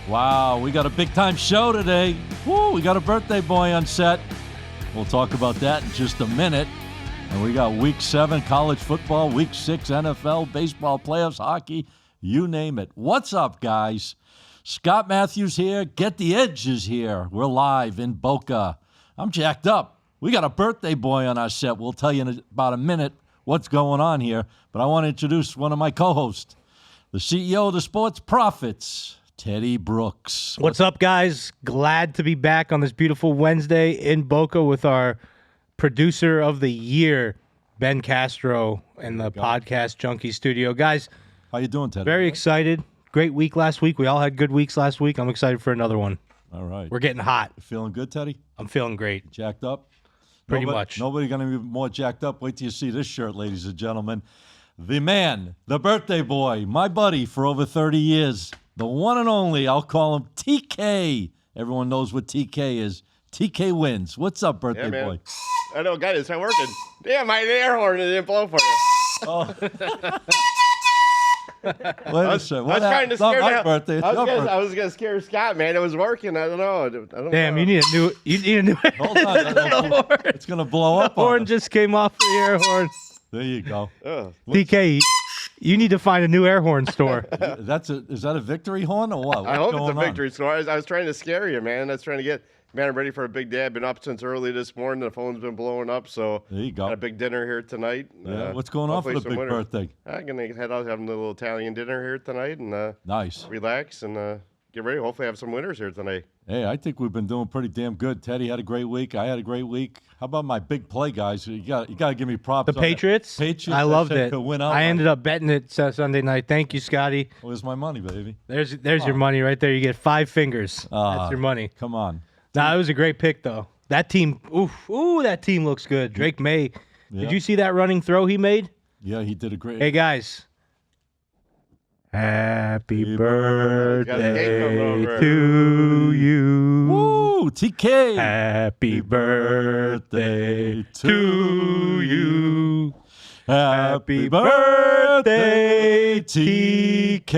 Wow, we got a big-time show today. Woo, we got a birthday boy on set. We'll talk about that in just a minute. And we got Week 7 college football, Week 6 NFL, baseball, playoffs, hockey, you name it. What's up, guys? Scott Matthews here. Get the Edge is here. We're live in Boca. I'm jacked up. We got a birthday boy on our set. We'll tell you in about a minute what's going on here. But I want to introduce one of my co-hosts, the CEO of the Sports Prophets, Teddy Brooks. What's up, guys? Glad to be back on this beautiful Wednesday in Boca with our producer of the year, Ben Castro, in the Podcast Junkie studio. Guys, how you doing, Teddy? Very excited. Great week last week. We all had good weeks last week. I'm excited for another one. All right. We're getting hot. Feeling good, Teddy? I'm feeling great. Jacked up? Pretty much. Nobody going to be more jacked up. Wait till you see this shirt, ladies and gentlemen. The man, the birthday boy, my buddy for over 30 years, the one and only, I'll call him TK. Everyone knows what TK is. TK wins. What's up, birthday boy? I know, guys, it's not working. Damn, my air horn didn't blow for you. Oh. I was trying to scare my birthday. I was gonna scare Scott, man. It was working. I don't know. Damn, you need a new Hold on. It's gonna blow up. The horn just came off the air horn. There you go. DK, you need to find a new air horn store. Is that a victory horn or what? I hope it's a victory store. I was trying to scare you, man. I was trying to get. Man, I'm ready for a big day. I've been up since early this morning. The phone's been blowing up, so there you go. Got a big dinner here tonight. Yeah. What's going on for the big birthday? I'm gonna head out having a little Italian dinner here tonight and nice. Relax and get ready. Hopefully, have some winners here tonight. Hey, I think we've been doing pretty damn good. Teddy had a great week. I had a great week. How about my big play, guys? You got to give me props. The Patriots. Patriots. I loved it. Win out. I ended up betting it Sunday night. Thank you, Scotty. Where's my money, baby? There's your money right there. You get 5 fingers. That's your money. Come on. Nah, it was a great pick, though. That team, that team looks good. Drake May. Yeah. Did you see that running throw he made? Yeah, he did a great. Hey, guys. Happy birthday to you. Woo, TK. Happy birthday to you. Happy birthday, TK.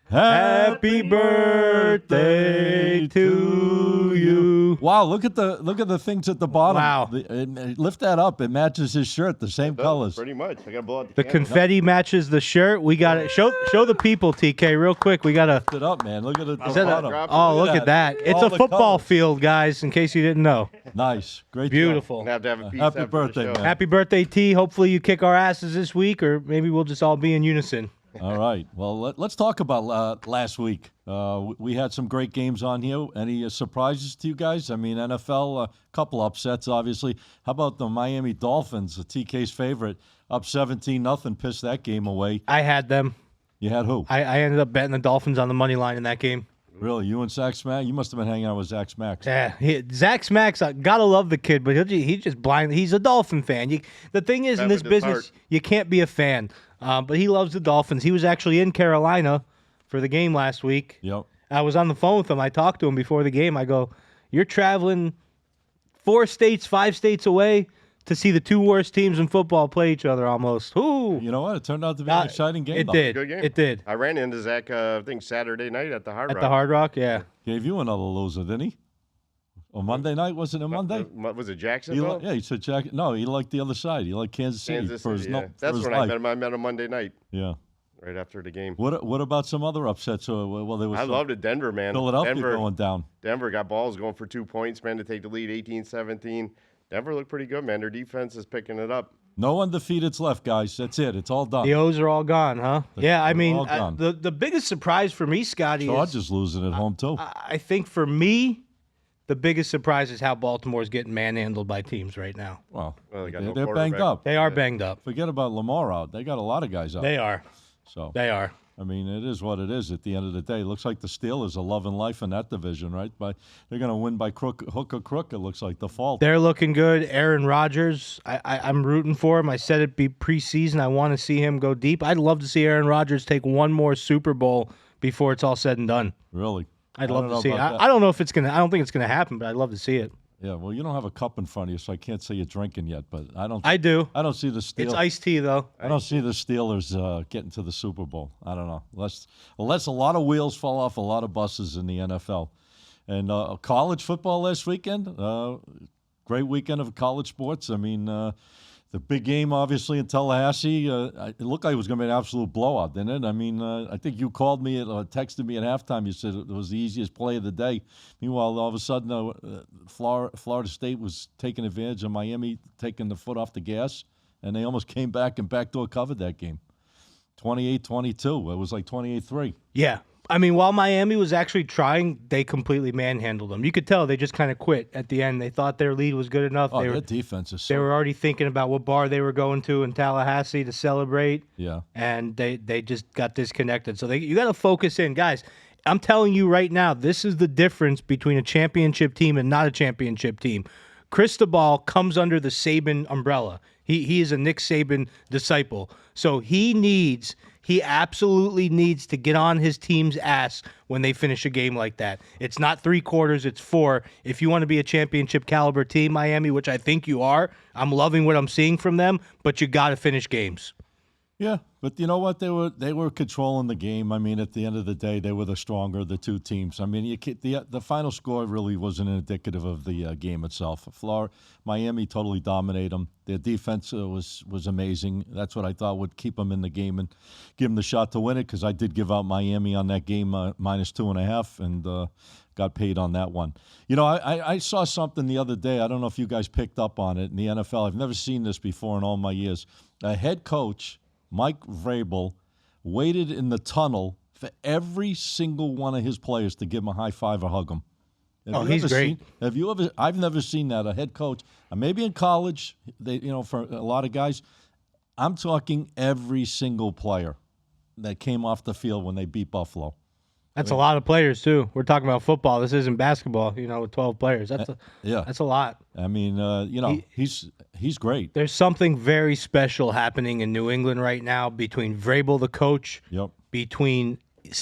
Happy birthday to you. Wow, look at the things at the bottom. Wow. Lift that up. It matches his shirt, the same colors. Pretty much. I got to blow out the confetti matches the shirt. We got it. Show the people, TK, real quick. We got to lift it up, man. Look at it. Look at that. It's a football field, guys, in case you didn't know. Nice. Great. Beautiful. Have to have a piece happy birthday, man. Happy birthday, T. Hopefully you kick our asses this week, or maybe we'll just all be in unison. All right. Well, let's talk about last week. We had some great games on here. Any surprises to you guys? I mean, NFL, a couple upsets, obviously. How about the Miami Dolphins, the TK's favorite, up 17-0, pissed that game away? I had them. You had who? I ended up betting the Dolphins on the money line in that game. Really? You and Zach Smack? You must have been hanging out with Zach Smacks. Yeah, Zach Smacks, I gotta love the kid, but he's just blind. He's a Dolphin fan. The thing is, in this business, you can't be a fan. But he loves the Dolphins. He was actually in Carolina for the game last week. Yep. I was on the phone with him. I talked to him before the game. I go, "You're traveling 5 states away to see the 2 worst teams in football play each other almost." Ooh. You know what? It turned out to be an exciting game. It did. Good game. It did. I ran into Zach, I think, Saturday night at the Hard Rock. At the Hard Rock, yeah. Gave you another loser, didn't he? On Monday night? Was it a Monday? What was it, Jacksonville? He said Jack. No, he liked the other side. He liked Kansas City. That's when I met him. I met him Monday night. Yeah. Right after the game. What about some other upsets? I loved it. Denver, man. Philadelphia going down. Denver got balls going for 2 points, man, to take the lead 18-17. Denver looked pretty good, man. Their defense is picking it up. No undefeateds left, guys. That's it. It's all done. The O's are all gone, huh? Yeah, I mean, gone. The biggest surprise for me, Scotty, Chargers losing at home, too. I think for me, the biggest surprise is how Baltimore's getting manhandled by teams right now. Well, they're banged up. They are banged up. Forget about Lamar out. They got a lot of guys out. They are. So they are. I mean, it is what it is at the end of the day. It looks like the Steelers are loving life in that division, right? But they're going to win by hook or crook, it looks like, default. They're looking good. Aaron Rodgers, I'm rooting for him. I said it'd be preseason. I want to see him go deep. I'd love to see Aaron Rodgers take one more Super Bowl before it's all said and done. Really? I'd love to see it. I don't know if it's going to – I don't think it's going to happen, but I'd love to see it. Yeah, well, you don't have a cup in front of you, so I can't say you're drinking yet. But I do. I don't see the Steelers. It's iced tea, though. I don't see the Steelers getting to the Super Bowl. I don't know. Unless a lot of wheels fall off a lot of buses in the NFL. And college football last weekend, great weekend of college sports. I mean, the big game, obviously, in Tallahassee, it looked like it was going to be an absolute blowout, didn't it? I mean, I think you called me or texted me at halftime. You said it was the easiest play of the day. Meanwhile, all of a sudden, Florida State was taking advantage of Miami taking the foot off the gas, and they almost came back and backdoor covered that game. 28-22. It was like 28-3. Yeah. I mean, while Miami was actually trying, they completely manhandled them. You could tell they just kind of quit at the end. They thought their lead was good enough. Oh, their defense is They were already thinking about what bar they were going to in Tallahassee to celebrate. Yeah. And they just got disconnected. So you got to focus in. Guys, I'm telling you right now, this is the difference between a championship team and not a championship team. Cristobal comes under the Saban umbrella. He is a Nick Saban disciple. So he absolutely needs to get on his team's ass when they finish a game like that. It's not 3 quarters, it's 4. If you want to be a championship caliber team, Miami, which I think you are, I'm loving what I'm seeing from them, but you got to finish games. Yeah, but you know what? They were controlling the game. I mean, at the end of the day, they were the stronger of the two teams. I mean, the final score really wasn't indicative of the game itself. Miami totally dominated them. Their defense was amazing. That's what I thought would keep them in the game and give them the shot to win it, because I did give out Miami on that game -2.5 and got paid on that one. You know, I saw something the other day. I don't know if you guys picked up on it in the NFL. I've never seen this before in all my years. A head coach, Mike Vrabel, waited in the tunnel for every single one of his players to give him a high five or hug him. He's great. Have you ever? I've never seen that. A head coach, maybe in college, for a lot of guys, I'm talking every single player that came off the field when they beat Buffalo. That's a lot of players, too. We're talking about football. This isn't basketball, with 12 players. That's a lot. I mean, he's great. There's something very special happening in New England right now between Vrabel, the coach, between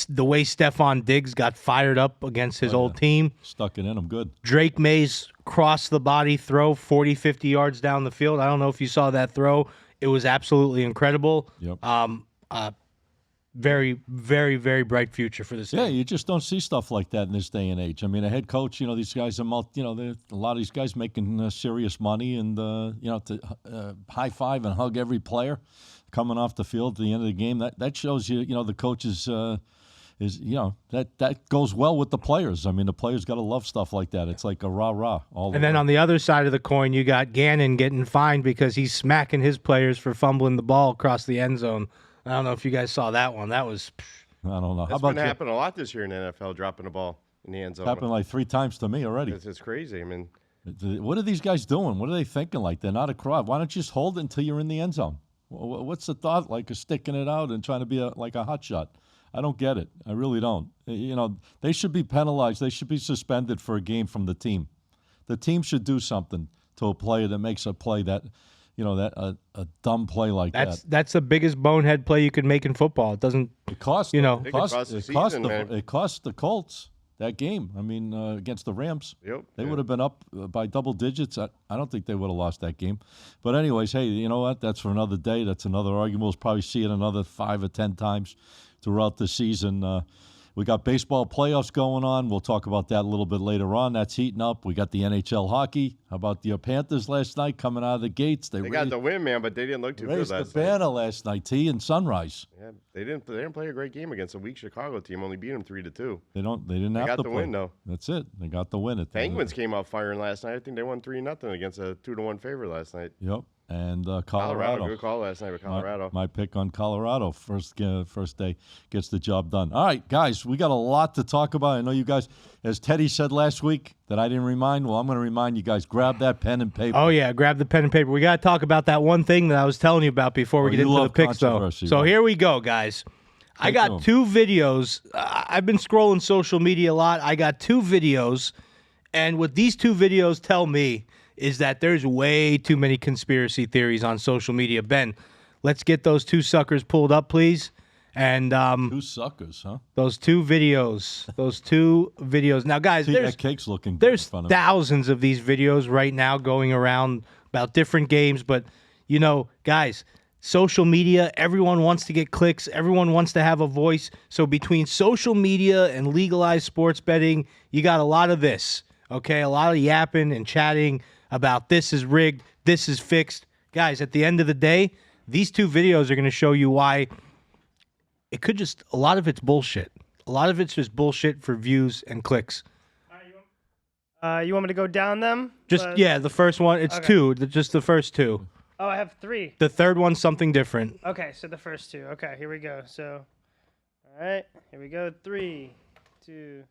the way Stephon Diggs got fired up against his old team. Stuck it in him good. Drake May's cross-the-body throw 40, 50 yards down the field. I don't know if you saw that throw. It was absolutely incredible. Yep. Very, very, very bright future for this team. Yeah, you just don't see stuff like that in this day and age. I mean, a head coach, these guys are, a lot of these guys making serious money, and to high five and hug every player coming off the field at the end of the game. That shows you, the coach is that goes well with the players. I mean, the players got to love stuff like that. It's like a rah-rah all the way. And then on the other side of the coin, you got Gannon getting fined because he's smacking his players for fumbling the ball across the end zone. I don't know if you guys saw that one. That was... I don't know. That's been happening a lot this year in the NFL, dropping the ball in the end zone. Happened like 3 times to me already. It's crazy. I mean, what are these guys doing? What are they thinking? Like, they're not a crowd. Why don't you just hold it until you're in the end zone? What's the thought? Like, sticking it out and trying to be like a hot shot. I don't get it. I really don't. They should be penalized. They should be suspended for a game from the team. The team should do something to a player that makes a play that... a dumb play like that. That's the biggest bonehead play you could make in football. It doesn't. It cost. It cost the Colts that game. I mean, against the Rams. Yep. They would have been up by double digits. I don't think they would have lost that game. But anyways, hey, you know what? That's for another day. That's another argument. We'll probably see it another 5 or 10 times throughout the season. We got baseball playoffs going on. We'll talk about that a little bit later on. That's heating up. We got the NHL hockey. How about the Panthers last night coming out of the gates? They got the win, man, but they didn't look too good last night. Raised the banner last night, T, and Sunrise. Yeah, they didn't play a great game against a weak Chicago team. Only beat them 3-2. They didn't have to play. They got the win, though. That's it. They got the win. Penguins came out firing last night. I think they won 3-0 against a 2-1 favorite last night. Yep. And Colorado. Good call last night with Colorado. My pick on Colorado. First day gets the job done. All right, guys, we got a lot to talk about. I know you guys, as Teddy said last week, that I didn't remind. Well, I'm going to remind you guys, grab that pen and paper. Oh, yeah, grab the pen and paper. We got to talk about that one thing that I was telling you about before we get into the picks, though. So here we go, guys. I got 2 videos. I've been scrolling social media a lot. I got 2 videos, and what these 2 videos tell me is that there's way too many conspiracy theories on social media. Ben, let's get those 2 suckers pulled up, please. And two suckers, huh? Those two videos. Now, guys, that cake's looking good there's in front of thousands of these videos right now going around about different games. But, guys, social media, everyone wants to get clicks. Everyone wants to have a voice. So between social media and legalized sports betting, you got a lot of this, okay? A lot of yapping and chatting about this is rigged, this is fixed. Guys, at the end of the day, these two videos are going to show you why a lot of it's bullshit. A lot of it's just bullshit for views and clicks. You want me to go down them? The first one. It's okay. two. Just the first two. Oh, I have 3. The third one's something different. Okay, so the first 2. Okay, here we go. So, all right, here we go. 3, 2.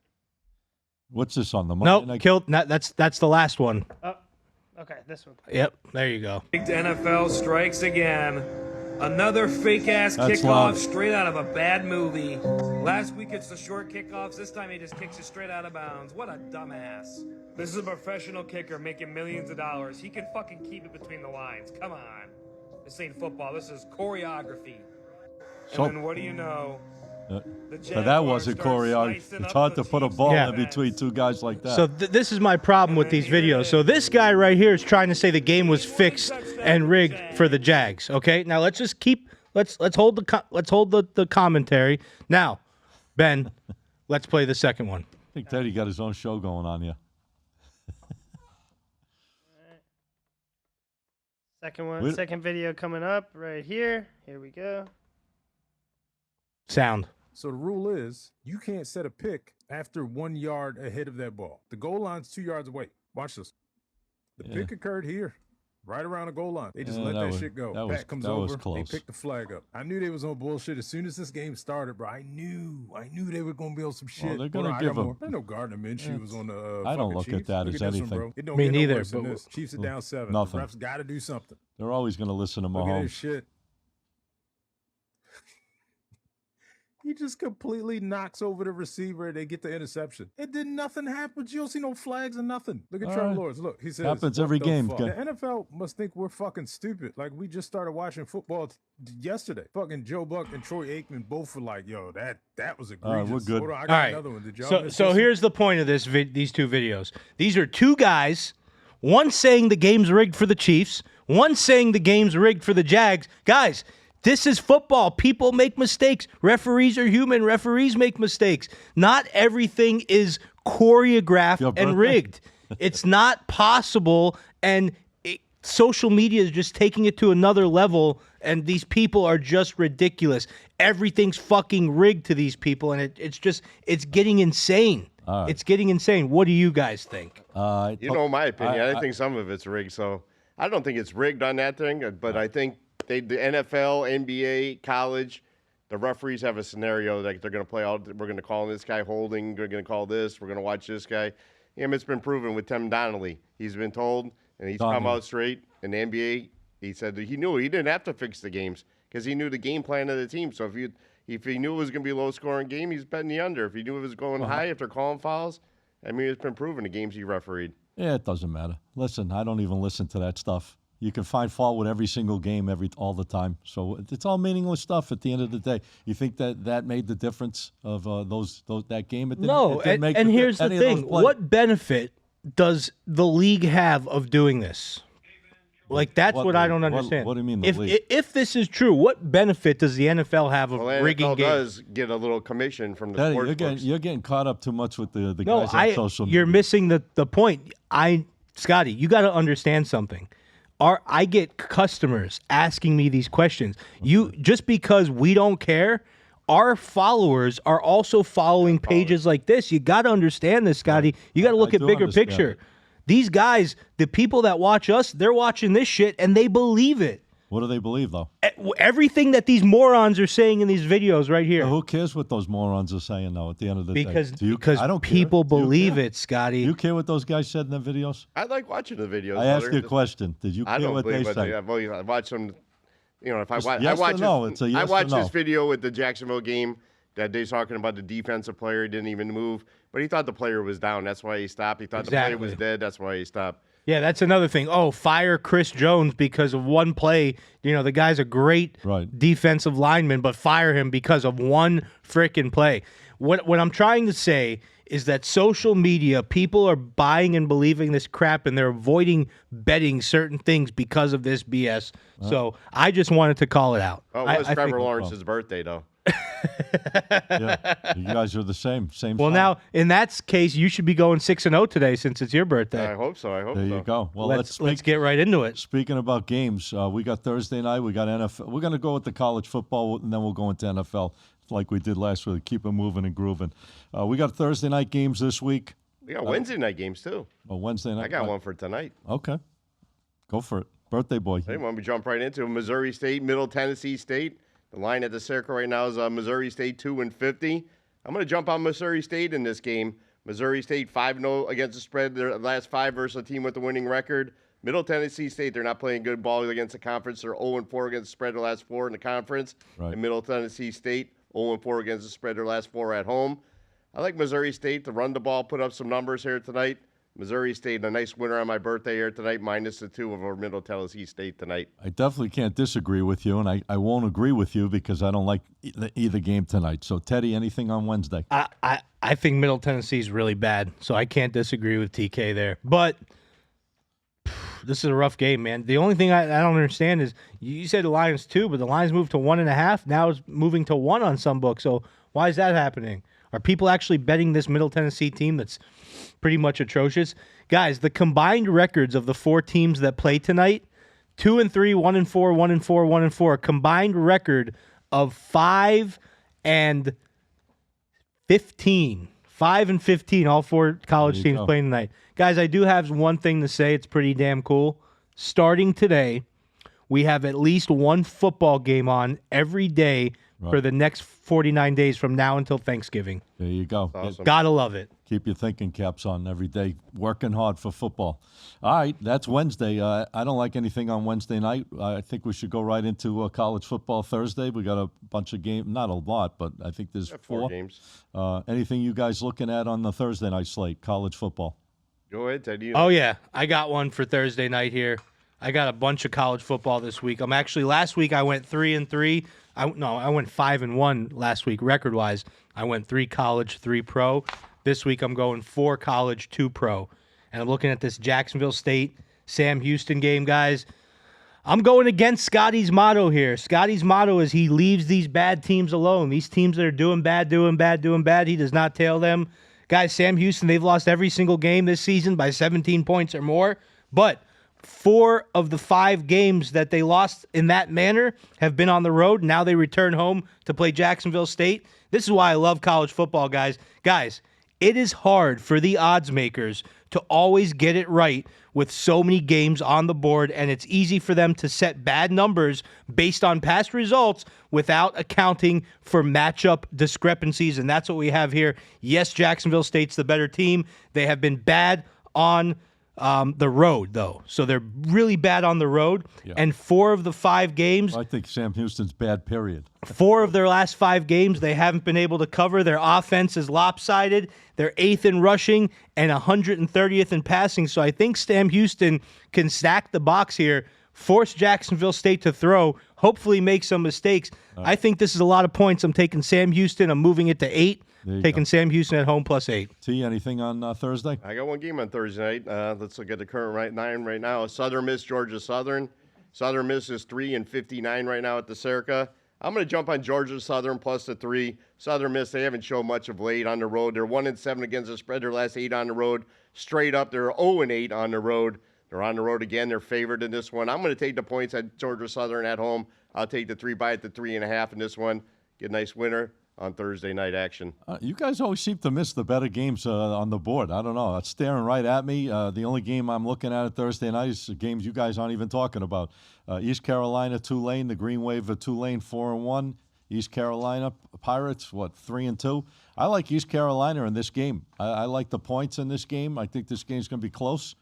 What's this on the Monday night? Killed. That's the last one. Oh, okay, this one. Yep, there you go. The NFL strikes again. Another fake-ass kickoff straight out of a bad movie. Last week it's the short kickoffs. This time he just kicks it straight out of bounds. What a dumbass. This is a professional kicker making millions of dollars. He can fucking keep it between the lines. Come on. This ain't football. This is choreography. And then what do you know? But that wasn't choreography. It's hard to put a ball in between two guys like that. So this is my problem with these videos. So this guy right here is trying to say the game was fixed and rigged for the Jags. Okay, now let's just let's hold the commentary. Now, Ben, let's play the second one. I think Teddy got his own show going on here. Second one, second video coming up right here. Here we go. Sound. So the rule is you can't set a pick after 1 yard ahead of that ball. The goal line's 2 yards away. Watch this. The pick occurred here, right around the goal line. They just let that shit go. Pat comes over. They pick the flag up. I knew they was on bullshit as soon as this game started, bro. I knew they were gonna be on some shit. Well, they're gonna give them. I know Gardner Minshew was on the. I don't look Chiefs. at that as anything. One, it don't Me get neither. No worse than But this. Chiefs are down 7. Nothing. The refs got to do something. They're always going to listen to Look at this Mahomes. shit. He just completely knocks over the receiver. They get the interception. It did nothing happen. You don't see no flags or nothing. Look at Trevor Lawrence. Look, he says happens every game. The NFL must think we're fucking stupid. Like we just started watching football yesterday. Fucking Joe Buck and Troy Aikman both were like, "Yo, that was egregious." We're good. Hold on, I got another one. Did y'all So here's the point of these two videos. These are two guys. One saying the game's rigged for the Chiefs. One saying the game's rigged for the Jags. Guys. This is football. People make mistakes. Referees are human. Referees make mistakes. Not everything is choreographed and rigged. It's not possible. And social media is just taking it to another level. And these people are just ridiculous. Everything's fucking rigged to these people. And it's getting insane. Right. It's getting insane. What do you guys think? My opinion. I think some of it's rigged. So I don't think it's rigged on that thing. But I think the NFL, NBA, college, the referees have a scenario that they're going to play we're going to call this guy holding. We're going to call this. We're going to watch this guy. It's been proven with Tim Donnelly. He's been told, and he's come out straight. In the NBA, he said that he knew he didn't have to fix the games because he knew the game plan of the team. So if he knew it was going to be a low-scoring game, he's betting the under. If he knew it was going high, if they're calling fouls, it's been proven the games he refereed. Yeah, it doesn't matter. Listen, I don't even listen to that stuff. You can find fault with every single game all the time. So it's all meaningless stuff at the end of the day. You think that made the difference of that game? It didn't, no, it didn't make and here's the thing. What benefit does the league have of doing this? Like, that's what I don't understand. What do you mean if this is true, what benefit does the NFL have of rigging NFL games? does get a little commission from the sports books. You're getting caught up too much with the guys on social media. You're missing the point. Scotty, you got to understand something. I get customers asking me these questions. Just because we don't care, our followers are also following pages like this. You got to understand this, Scotty. You got to look at bigger picture. These guys, the people that watch us, they're watching this shit and they believe it. What do they believe, though? Everything that these morons are saying in these videos right here. Who cares what those morons are saying, though, at the end of the day? Because I don't people believe it, Scotty. Do you care what those guys said in the videos? I like watching the videos. I asked you a question. Did you care what they say? I watch them. If I watch, yes or no? It's a yes I watched or no. this video with the Jacksonville game that they're talking about the defensive player didn't even move, but he thought the player was down. That's why he stopped. He thought the player was dead. That's why he stopped. Yeah, that's another thing. Oh, fire Chris Jones because of one play. The guy's a great defensive lineman, but fire him because of one freaking play. What I'm trying to say is that social media, people are buying and believing this crap, and they're avoiding betting certain things because of this BS. So I just wanted to call it out. Oh, it was Trevor Lawrence's birthday, though. Yeah, you guys are the same. Well, now in that case, you should be going 6-0 today since it's your birthday. I hope so. There you go. Well, let's get right into it. Speaking about games, we got Thursday night. We got NFL. We're going to go with the college football, and then we'll go into NFL like we did last week. Keep it moving and grooving. We got Thursday night games this week. We got Wednesday night games too. Oh, Wednesday night. I got one for tonight. Okay, go for it, birthday boy. Hey, why don't we jump right into it? Missouri State, Middle Tennessee State. The line at the circle right now is Missouri State 2-50. I'm going to jump on Missouri State in this game. Missouri State 5-0 against the spread. Their last 5 versus a team with a winning record. Middle Tennessee State, they're not playing good ball against the conference. They're 0-4 against the spread their last 4 in the conference. Right. And Middle Tennessee State 0-4 against the spread their last 4 at home. I like Missouri State to run the ball, put up some numbers here tonight. Missouri State, a nice winner on my birthday here tonight, minus the 2 over Middle Tennessee State tonight. I definitely can't disagree with you, and I won't agree with you because I don't like either game tonight. So, Teddy, anything on Wednesday? I think Middle Tennessee is really bad, so I can't disagree with TK there. But this is a rough game, man. The only thing I don't understand is you said the Lions 2, but the Lions moved to 1.5. Now it's moving to 1 on some books. So why is that happening? Are people actually betting this Middle Tennessee team that's pretty much atrocious? Guys, the combined records of the 4 teams that play tonight, 2-3, 1-4, 1-4, 1-4, combined record of 5-15. 5-15, all 4 college teams playing tonight. Guys, I do have one thing to say. It's pretty damn cool. Starting today, we have at least one football game on every day for the next 49 days from now until Thanksgiving. There you go. Awesome. Gotta love it. Keep your thinking caps on every day, working hard for football. All right, that's Wednesday. I don't like anything on Wednesday night. I think we should go right into college football Thursday. We got a bunch of games, not a lot, but I think there's 4 games. Anything you guys looking at on the Thursday night slate, college football? Go ahead, Ted. Oh, yeah. I got one for Thursday night here. I got a bunch of college football this week. Last week I went 3-3. I went 5-1 last week record-wise. I went 3 college, 3 pro. This week I'm going 4 college, 2 pro. And I'm looking at this Jacksonville State, Sam Houston game, guys. I'm going against Scotty's motto here. Scotty's motto is he leaves these bad teams alone. These teams that are doing bad, he does not tail them. Guys, Sam Houston, they've lost every single game this season by 17 points or more. But 4 of the 5 games that they lost in that manner have been on the road. Now they return home to play Jacksonville State. This is why I love college football, guys. Guys, it is hard for the odds makers to always get it right with so many games on the board, and it's easy for them to set bad numbers based on past results without accounting for matchup discrepancies, and that's what we have here. Yes, Jacksonville State's the better team. They have been bad on the road, though. So they're really bad on the road. Yeah. And 4 of the 5 games... I think Sam Houston's bad, period. 4 of their last 5 games, they haven't been able to cover. Their offense is lopsided. They're 8th in rushing and 130th in passing. So I think Sam Houston can stack the box here, force Jacksonville State to throw, hopefully make some mistakes. I think this is a lot of points. I'm taking Sam Houston. I'm moving it to 8. Taking Sam Houston at home plus 8. T, anything on Thursday? I got one game on Thursday night. Let's look at the current 9 right now. Southern Miss, Georgia Southern. Southern Miss is 3-59 right now at the Circa. I'm going to jump on Georgia Southern plus the 3. Southern Miss, they haven't shown much of late on the road. They're 1-7 against the spread. Their last 8 on the road. Straight up, they're 0-8 on the road. They're on the road again. They're favored in this one. I'm going to take the points at Georgia Southern at home. I'll take the 3 by at the 3.5 in this one. Get a nice winner on Thursday night action. You guys always seem to miss the better games on the board. I don't know. It's staring right at me. The only game I'm looking at Thursday night is games you guys aren't even talking about. East Carolina, Tulane, the Green Wave of Tulane, 4-1. East Carolina Pirates, 3-2. I like East Carolina in this game. I like the points in this game. I think this game's going to be close.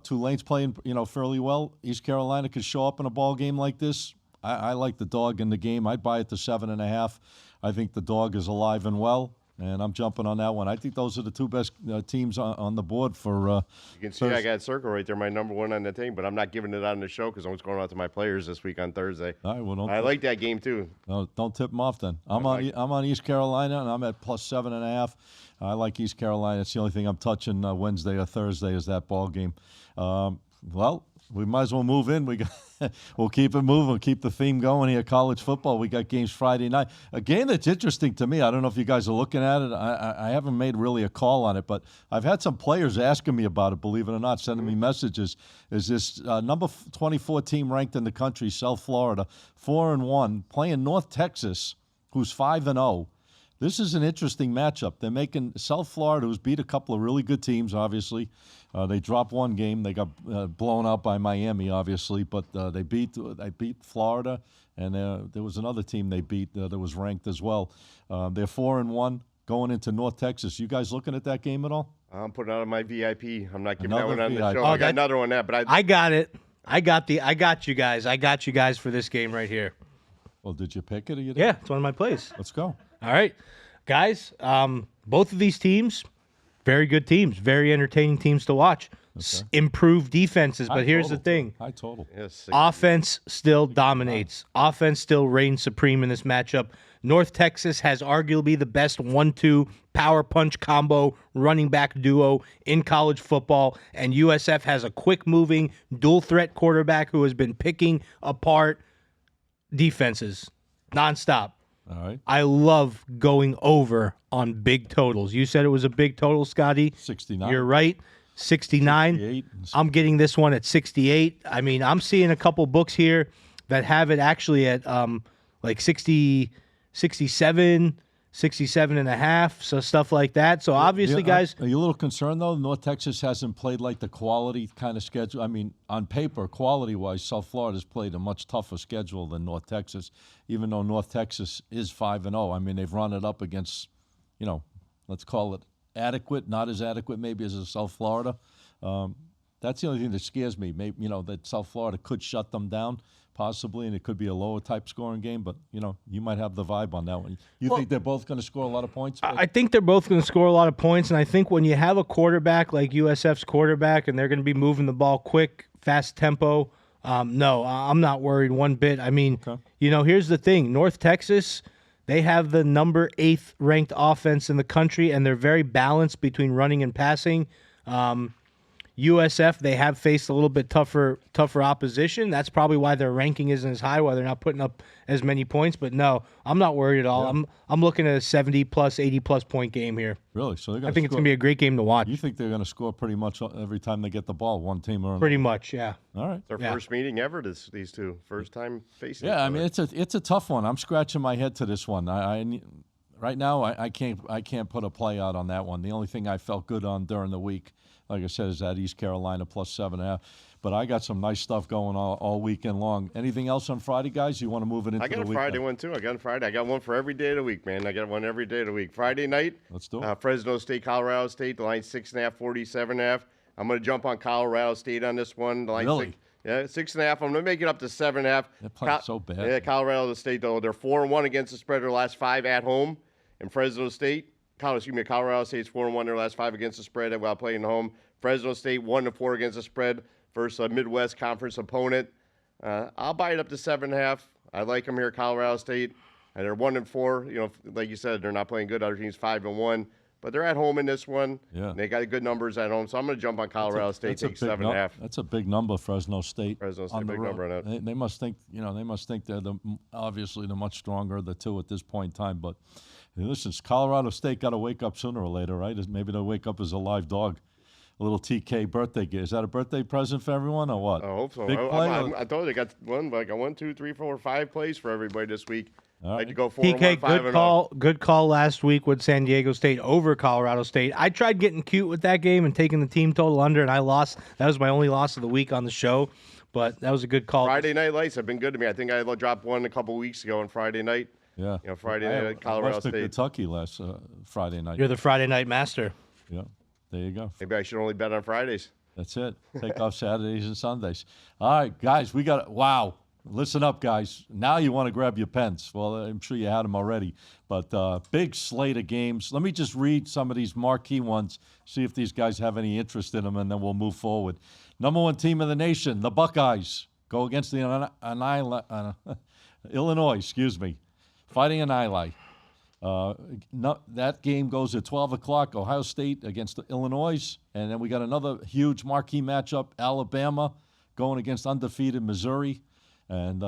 Tulane's playing, fairly well. East Carolina could show up in a ball game like this. I like the dog in the game. I'd buy it to 7.5. I think the dog is alive and well. and I'm jumping on that one. I think those are the two best teams on the board for. You can see I got circle right there, my number one on the team, but I'm not giving it on the show because I'm just going out to my players this week on Thursday. All right, well, I like that game too. No, don't tip them off then. I'm on East Carolina, and I'm at +7.5. I like East Carolina. It's the only thing I'm touching Wednesday or Thursday is that ball game. Well, we might as well move in. We'll keep it moving. We'll keep the theme going here. College football. We got games Friday night. A game that's interesting to me. I don't know if you guys are looking at it. I haven't made really a call on it, but I've had some players asking me about it, believe it or not, sending me messages. Is this number 24 team ranked in the country, South Florida, 4-1, playing North Texas, who's 5-0. This is an interesting matchup. They're making South Florida, who's beat a couple of really good teams, obviously. They dropped one game. They got blown out by Miami, obviously, but they beat Florida, and there was another team they beat that was ranked as well. They're 4-1 going into North Texas. You guys looking at that game at all? I'm putting it on my VIP. I'm not giving Another that one on VIP. the show. I got another one but I got it. I got you guys. I got you guys for this game right here. Well, did you pick it? Or you didn't? Yeah, it's one of my plays. Let's go. All right, guys. Both of these teams, very good teams, very entertaining teams to watch. Okay. Improved defenses, but here's the thing. High total. Yes. Offense still dominates. Offense still reigns supreme in this matchup. North Texas has arguably the best 1-2 power punch combo running back duo in college football, and USF has a quick-moving, dual-threat quarterback who has been picking apart defenses nonstop. All right. I love going over on big totals. You said it was a big total, Scotty. 69. You're right. 69. 68. I'm getting this one at 68. I mean, I'm seeing a couple books here that have it actually at like 60, 67, 67 and a half, so stuff like that. So obviously, guys. Are you a little concerned, though? North Texas hasn't played like the quality kind of schedule. I mean, on paper, quality-wise, South Florida's played a much tougher schedule than North Texas, even though North Texas is 5-0. I mean, they've run it up against, let's call it adequate, not as adequate maybe as South Florida. That's the only thing that scares me. Maybe, that South Florida could shut them down, possibly, and it could be a lower type scoring game, but you might have the vibe on that one. You think they're both going to score a lot of points? I think they're both going to score a lot of points, and I think when you have a quarterback like USF's quarterback and they're going to be moving the ball quick, fast tempo, no, I'm not worried one bit. I mean, here's the thing. North Texas, they have the number 8th ranked offense in the country, and they're very balanced between running and passing. USF, they have faced a little bit tougher opposition. That's probably why their ranking isn't as high, why they're not putting up as many points. But no, I'm not worried at all. Yeah. I'm looking at a 70+, 80+ point game here. Really? So I think it's going to be a great game to watch. You think they're going to score pretty much every time they get the ball, one team or another? Pretty much, yeah. All right. Their first meeting ever, these two. First time facing each other. other. I mean, it's a tough one. I'm scratching my head to this one. Right now, I can't put a play out on that one. The only thing I felt good on during the week, like I said, is that East Carolina +7.5. But I got some nice stuff going all weekend long. Anything else on Friday, guys? You want to move it into the week? I got a Friday one, too. I got one for every day of the week, man. I got one every day of the week. Friday night. Let's do it. Fresno State, Colorado State. The line's 6.5, 47.5. I'm going to jump on Colorado State on this one. The line's really? 6.5. I'm going to make it up to 7.5. They're playing so bad. Yeah, Colorado State, though. They're 4-1 against the spread their last 5 at home. And Fresno State, Colorado State's 4-1 their last 5 against the spread while playing home. Fresno State 1-4 against the spread versus a Midwest Conference opponent. I'll buy it up to 7.5. I like them here, Colorado State. And they're 1-4. Like you said, they're not playing good. Other teams 5-1, but they're at home in this one. Yeah, and they got good numbers at home. So I'm going to jump on Colorado State. Take 7.5. That's a big number, Fresno State. Fresno State, big number on that. They must think, they're obviously the much stronger of the two at this point in time. But listen, Colorado State got to wake up sooner or later, right? Maybe they'll wake up as a live dog. A little TK birthday gift. Is that a birthday present for everyone or what? I hope so. Big play I told you I got one, 2, 3, 4, 5 plays for everybody this week. Right. I had to go 4-1, 5-0. Good call last week with San Diego State over Colorado State. I tried getting cute with that game and taking the team total under, and I lost. That was my only loss of the week on the show, but that was a good call. Friday night lights have been good to me. I think I dropped one a couple weeks ago on Friday night. Yeah. Friday night at Colorado State. Kentucky last Friday night. You're the Friday night master. Yeah. There you go. Maybe I should only bet on Fridays. That's it. Take off Saturdays and Sundays. All right, guys, we got wow. listen up, guys. Now you want to grab your pens. Well, I'm sure you had them already. But big slate of games. Let me just read some of these marquee ones, see if these guys have any interest in them, and then we'll move forward. Number 1 team in the nation, the Buckeyes, go against the Illinois, Fighting Illini. That game goes at 12 o'clock, Ohio State against Illinois. And then we got another huge marquee matchup, Alabama going against undefeated Missouri. And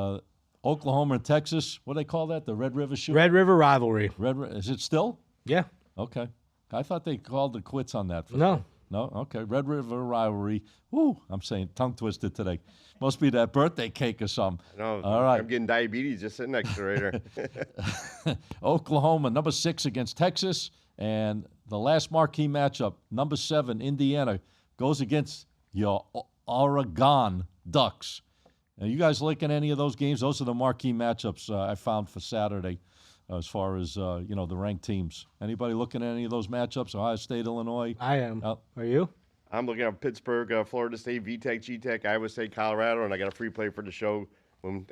Oklahoma and Texas, what do they call that? The Red River Shoot? Red River rivalry. Is it still? Yeah. Okay. I thought they called the quits on that. No. No? Okay. Red River rivalry. Woo, I'm saying tongue twisted today. Must be that birthday cake or something. No, all right. I'm getting diabetes just sitting next to her. Oklahoma, number 6 against Texas. And the last marquee matchup, number 7, Indiana, goes against your Oregon Ducks. Are you guys liking any of those games? Those are the marquee matchups I found for Saturday as far as, the ranked teams. Anybody looking at any of those matchups? Ohio State, Illinois? I am. Are you? I'm looking at Pittsburgh, Florida State, VTech, GTech, Iowa State, Colorado, and I got a free play for the show.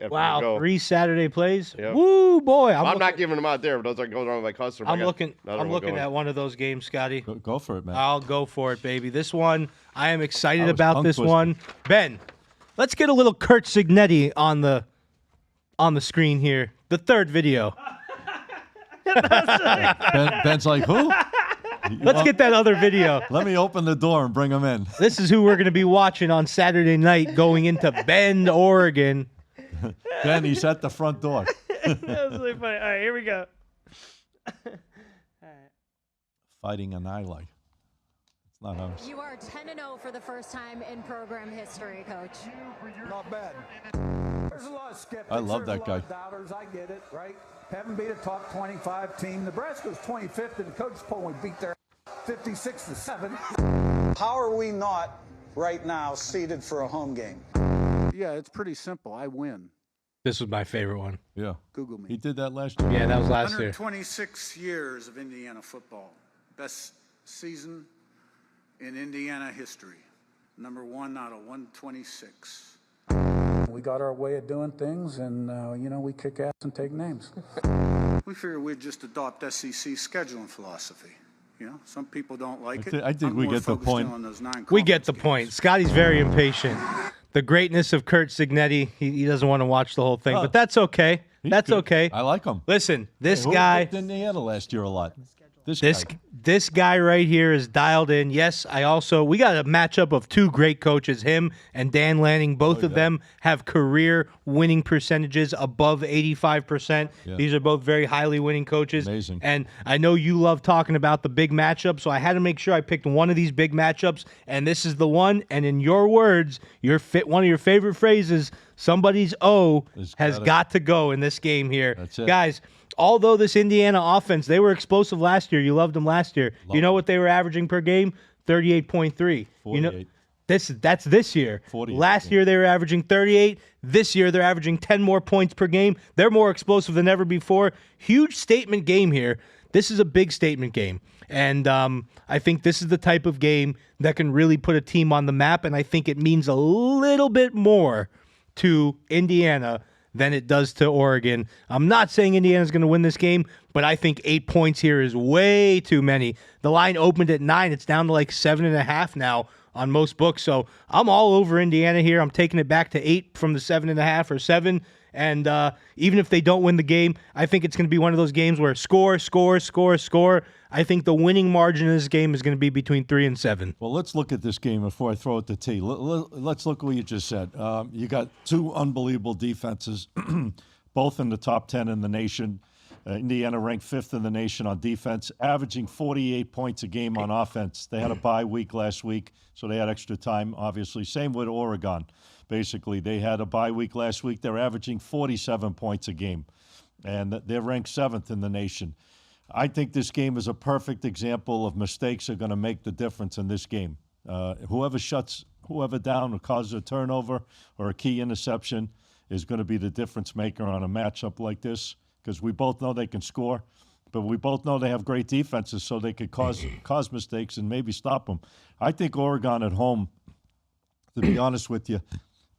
Wow, 3 Saturday plays? Yep. Woo, boy. I'm not giving them out there, but those are going on with my customer. I'm looking at one of those games, Scotty. Go for it, man. I'll go for it, baby. This one, I am excited about this one. Ben, let's get a little Kurt Signetti on the screen here. The third video. Ben's like, who? Let's get that other video. Let me open the door and bring them in. This is who we're going to be watching on Saturday night going into Bend, Oregon. Ben, he's at the front door. That was really funny. All right, here we go. All right. Fighting an Illini. It's not us. You are 10-0 for the first time in program history, Coach. Not bad. There's a lot of skeptics. I love that guy. There's a lot of doubters. I get it, right? Haven't beat a top 25 team. Nebraska's 25th in the coach poll. We beat their 56-7. How are we not right now seeded for a home game? Yeah, it's pretty simple. I win. This was my favorite one. Yeah. Google me. He did that last year. Yeah, that was last year. 126 years of Indiana football. Best season in Indiana history. Number 1 out of 126. We got our way of doing things, and, we kick ass and take names. We figured we'd just adopt SEC scheduling philosophy. Some people don't like it. I think we get the point. We get the point. Scotty's very impatient. The greatness of Kurt Signetti, he doesn't want to watch the whole thing, but that's okay. That's good. okay. I like him. Listen, this Who guy. picked Indiana last year a lot. This guy right here is dialed in. Yes, we got a matchup of 2 great coaches, him and Dan Lanning. Both of them have career winning percentages above 85%. Yeah. These are both very highly winning coaches. Amazing. And I know you love talking about the big matchup, so I had to make sure I picked one of these big matchups, and this is the one. And in your words, one of your favorite phrases, somebody's O has got to go in this game here. That's it. Guys, although this Indiana offense, they were explosive last year. You loved them last year. You know what they were averaging per game? 38.3. 48. That's this year. 48, last year they were averaging 38. This year they're averaging 10 more points per game. They're more explosive than ever before. Huge statement game here. This is a big statement game. And I think this is the type of game that can really put a team on the map, and I think it means a little bit more to Indiana than it does to Oregon. I'm not saying Indiana's going to win this game, but I think 8 points here is way too many. The line opened at 9. It's down to like 7.5 now on most books. So I'm all over Indiana here. I'm taking it back to 8 from the 7.5 or 7. And even if they don't win the game, I think it's going to be one of those games where score. I think the winning margin in this game is going to be between 3 and 7. Well, let's look at this game before I throw it to T. Let's look at what you just said. You got 2 unbelievable defenses, both in the top 10 in the nation. Indiana ranked 5th in the nation on defense, averaging 48 points a game on offense. They had a bye week last week, so they had extra time, obviously. Same with Oregon. Basically, they had a bye week last week. They're averaging 47 points a game, and they're ranked 7th in the nation. I think this game is a perfect example of mistakes are going to make the difference in this game. Whoever shuts whoever down or causes a turnover or a key interception is going to be the difference maker on a matchup like this, because we both know they can score, but we both know they have great defenses, so they could cause mistakes and maybe stop them. I think Oregon at home, to be honest with you,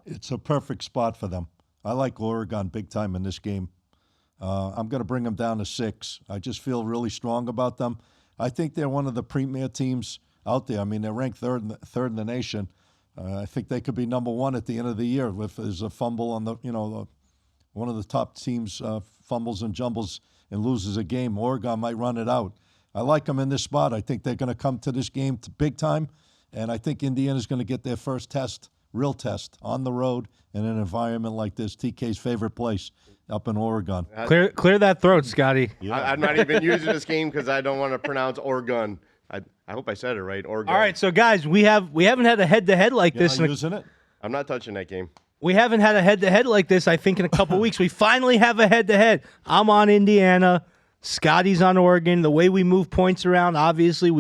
it's a perfect spot for them. I like Oregon big time in this game. I'm going to bring them down to 6. I just feel really strong about them. I think they're one of the premier teams out there. I mean, they're ranked third in the nation. I think they could be number 1 at the end of the year if there's a fumble on one of the top teams fumbles and jumbles and loses a game. Oregon might run it out. I like them in this spot. I think they're going to come to this game big time, and I think Indiana's going to get their first real test on the road in an environment like this. TK's favorite place up in Oregon. Clear that throat, Scotty. Yeah. I'm not even using this game because I don't want to pronounce Oregon. I hope I said it right. Oregon. All right, so guys, we haven't had a head-to-head like this. Using it? I'm not touching that game. We haven't had a head-to-head like this, I think, in a couple weeks. We finally have a head-to-head. I'm on Indiana. Scotty's on Oregon. The way we move points around, obviously,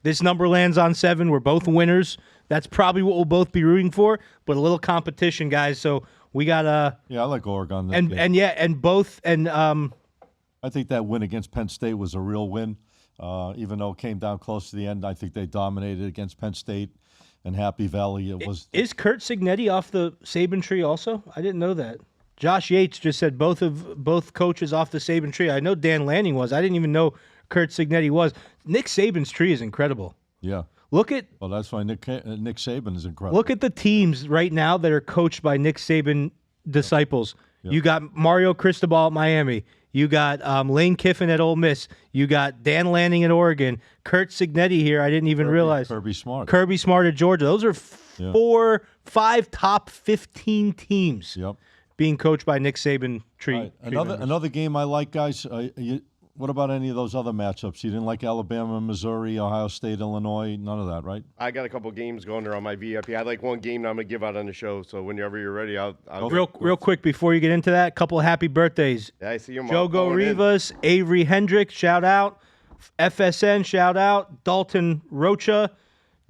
this number lands on 7. We're both winners. That's probably what we'll both be rooting for, but a little competition, guys. So we got I like Oregon. I think that win against Penn State was a real win. Even though it came down close to the end, I think they dominated against Penn State and Happy Valley. Is Kurt Cignetti off the Saban tree also? I didn't know that. Josh Yates just said both coaches off the Saban tree. I know Dan Lanning was. I didn't even know Kurt Cignetti was. Nick Saban's tree is incredible. Yeah. Well, that's why Nick Saban is incredible. Look at the teams right now that are coached by Nick Saban disciples. Yep. You got Mario Cristobal at Miami. You got Lane Kiffin at Ole Miss. You got Dan Lanning at Oregon. Kurt Cignetti here. I didn't even realize. Kirby Smart at Georgia. Those are 5 top 15 teams being coached by Nick Saban tree. Right. Another game I like, guys. What about any of those other matchups? You didn't like Alabama, Missouri, Ohio State, Illinois? None of that, right? I got a couple games going there on my VIP. I like one game that I'm going to give out on the show. So whenever you're ready, I'll real quick before you get into that, a couple of happy birthdays. Yeah, I see you. Jogo Rivas, Avery Hendricks, shout out. FSN, shout out. Dalton Rocha,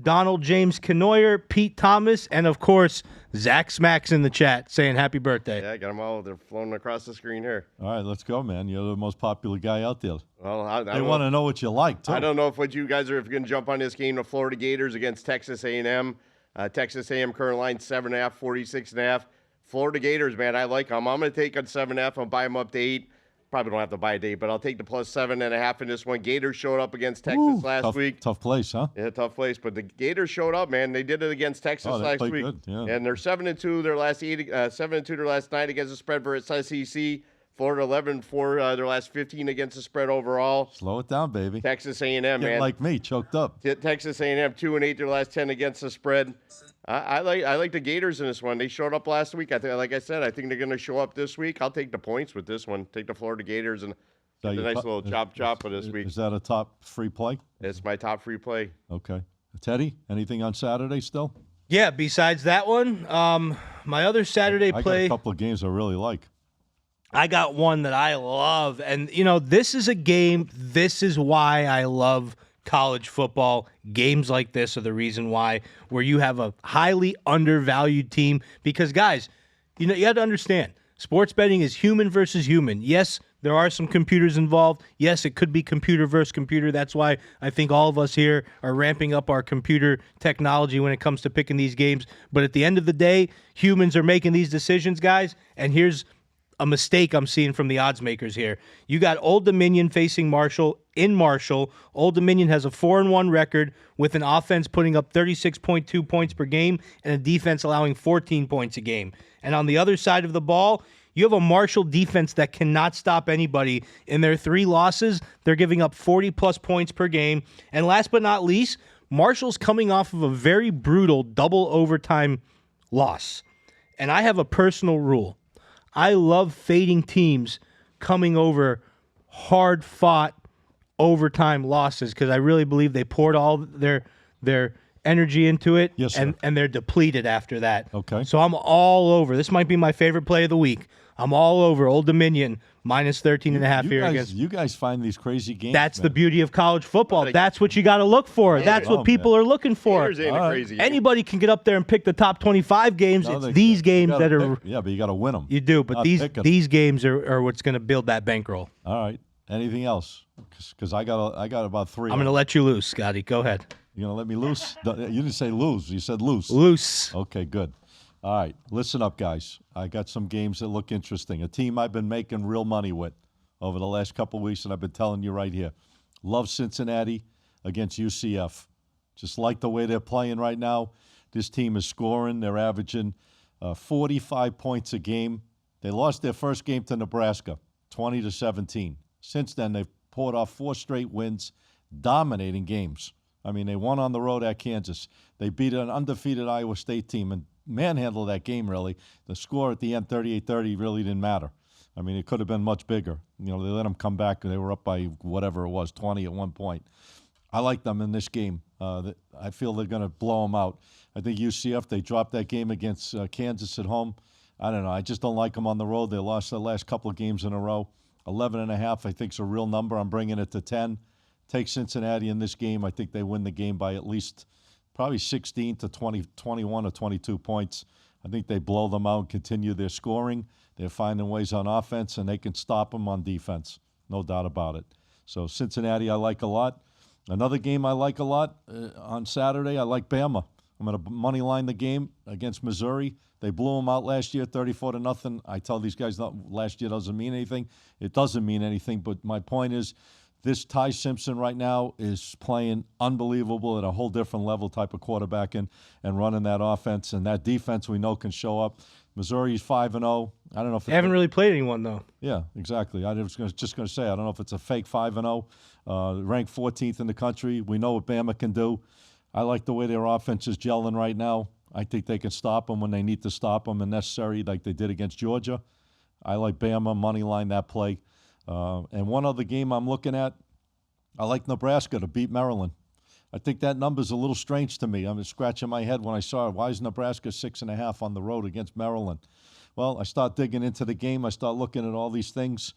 Donald James Kenoyer, Pete Thomas, and of course, Zach Smacks in the chat saying happy birthday. Yeah, I got them all. They're floating across the screen here. All right, let's go, man. You're the most popular guy out there. Well, they want to know what you like, too. I don't know if you guys are going to jump on this game, the Florida Gators against Texas A&M. Texas A&M current line 7.5, 46.5. Florida Gators, man, I like them. I'm going to take on 7.5. I'll buy them up to 8. Probably don't have to buy a date, but I'll take the plus 7.5 in this one. Gators showed up against Texas last week. Tough place, huh? Yeah, tough place. But the Gators showed up, man. They did it against Texas last week. Good. Yeah. And they're 7-2 their last 7-2 their last 9 against the spread for SEC. Florida 11-4 their last 15 against the spread overall. Slow it down, baby. Texas A&M, man. Like me, choked up. Texas A&M 2-8 their last 10 against the spread. I like the Gators in this one. They showed up last week. I think, like I said, I think they're going to show up this week. I'll take the points with this one. Take the Florida Gators and get a nice little chop for this week. Is that a top free play? It's my top free play. Okay. Teddy, anything on Saturday still? Yeah, besides that one, my other Saturday play. I got a couple of games I really like. I got one that I love. And, this is a game. This is why I love college football. Games like this are the reason why, where you have a highly undervalued team. Because, guys, you have to understand, sports betting is human versus human. Yes, there are some computers involved. Yes, it could be computer versus computer. That's why I think all of us here are ramping up our computer technology when it comes to picking these games. But at the end of the day, humans are making these decisions, guys. And here's a mistake I'm seeing from the odds makers here. You got Old Dominion facing Marshall in Marshall. Old Dominion has a 4-1 record with an offense putting up 36.2 points per game and a defense allowing 14 points a game. And on the other side of the ball, you have a Marshall defense that cannot stop anybody. In their 3 losses, they're giving up 40-plus points per game. And last but not least, Marshall's coming off of a very brutal double overtime loss. And I have a personal rule. I love fading teams coming over hard-fought overtime losses because I really believe they poured all their energy into it, yes, and they're depleted after that. Okay. So I'm all over. This might be my favorite play of the week. I'm all over Old Dominion minus 13.5 here against. You guys find these crazy games. That's the beauty of college football. That's what you got to look for. That's what people are looking for. Anybody can get up there and pick the top 25 games. It's these games that are. Yeah, but you got to win them. You do, but these games are what's going to build that bankroll. All right. Anything else? Because I got about 3. I'm going to let you loose, Scotty. Go ahead. You're going to let me loose? You didn't say lose. You said loose. Loose. Okay, good. All right, listen up, guys. I got some games that look interesting. A team I've been making real money with over the last couple of weeks, and I've been telling you right here. Love Cincinnati against UCF. Just like the way they're playing right now. This team is scoring. They're averaging 45 points a game. They lost their first game to Nebraska, 20-17. Since then, they've poured off 4 straight wins, dominating games. I mean, they won on the road at Kansas. They beat an undefeated Iowa State team and manhandled that game, really. The score at the end, 38-30, really didn't matter. I mean, it could have been much bigger. You know, they let them come back, and they were up by whatever it was, 20 at one point. I like them in this game. I feel they're going to blow them out. I think UCF, they dropped that game against Kansas at home. I don't know. I just don't like them on the road. They lost the last couple of games in a row. 11.5, I think, is a real number. I'm bringing it to 10. Take Cincinnati in this game. I think they win the game by at least probably 16 to 20, 21 or 22 points. I think they blow them out and continue their scoring. They're finding ways on offense, and they can stop them on defense. No doubt about it. So Cincinnati I like a lot. Another game I like a lot on Saturday, I like Bama. I'm going to money line the game against Missouri. They blew them out last year, 34-0. I tell these guys last year doesn't mean anything. It doesn't mean anything, but my point is this Ty Simpson right now is playing unbelievable at a whole different level type of quarterback and running that offense. And that defense we know can show up. Missouri's 5-0. I don't know if they haven't really played anyone, though. Yeah, exactly. I was just going to say, I don't know if it's a fake 5-0. Ranked 14th in the country. We know what Bama can do. I like the way their offense is gelling right now. I think they can stop them when they need to stop them and necessary, like they did against Georgia. I like Bama, money line that play. And one other game I'm looking at, I like Nebraska to beat Maryland. I think that number's a little strange to me. I'm just scratching my head when I saw it. Why is Nebraska 6.5 on the road against Maryland? Well, I start digging into the game. I start looking at all these things.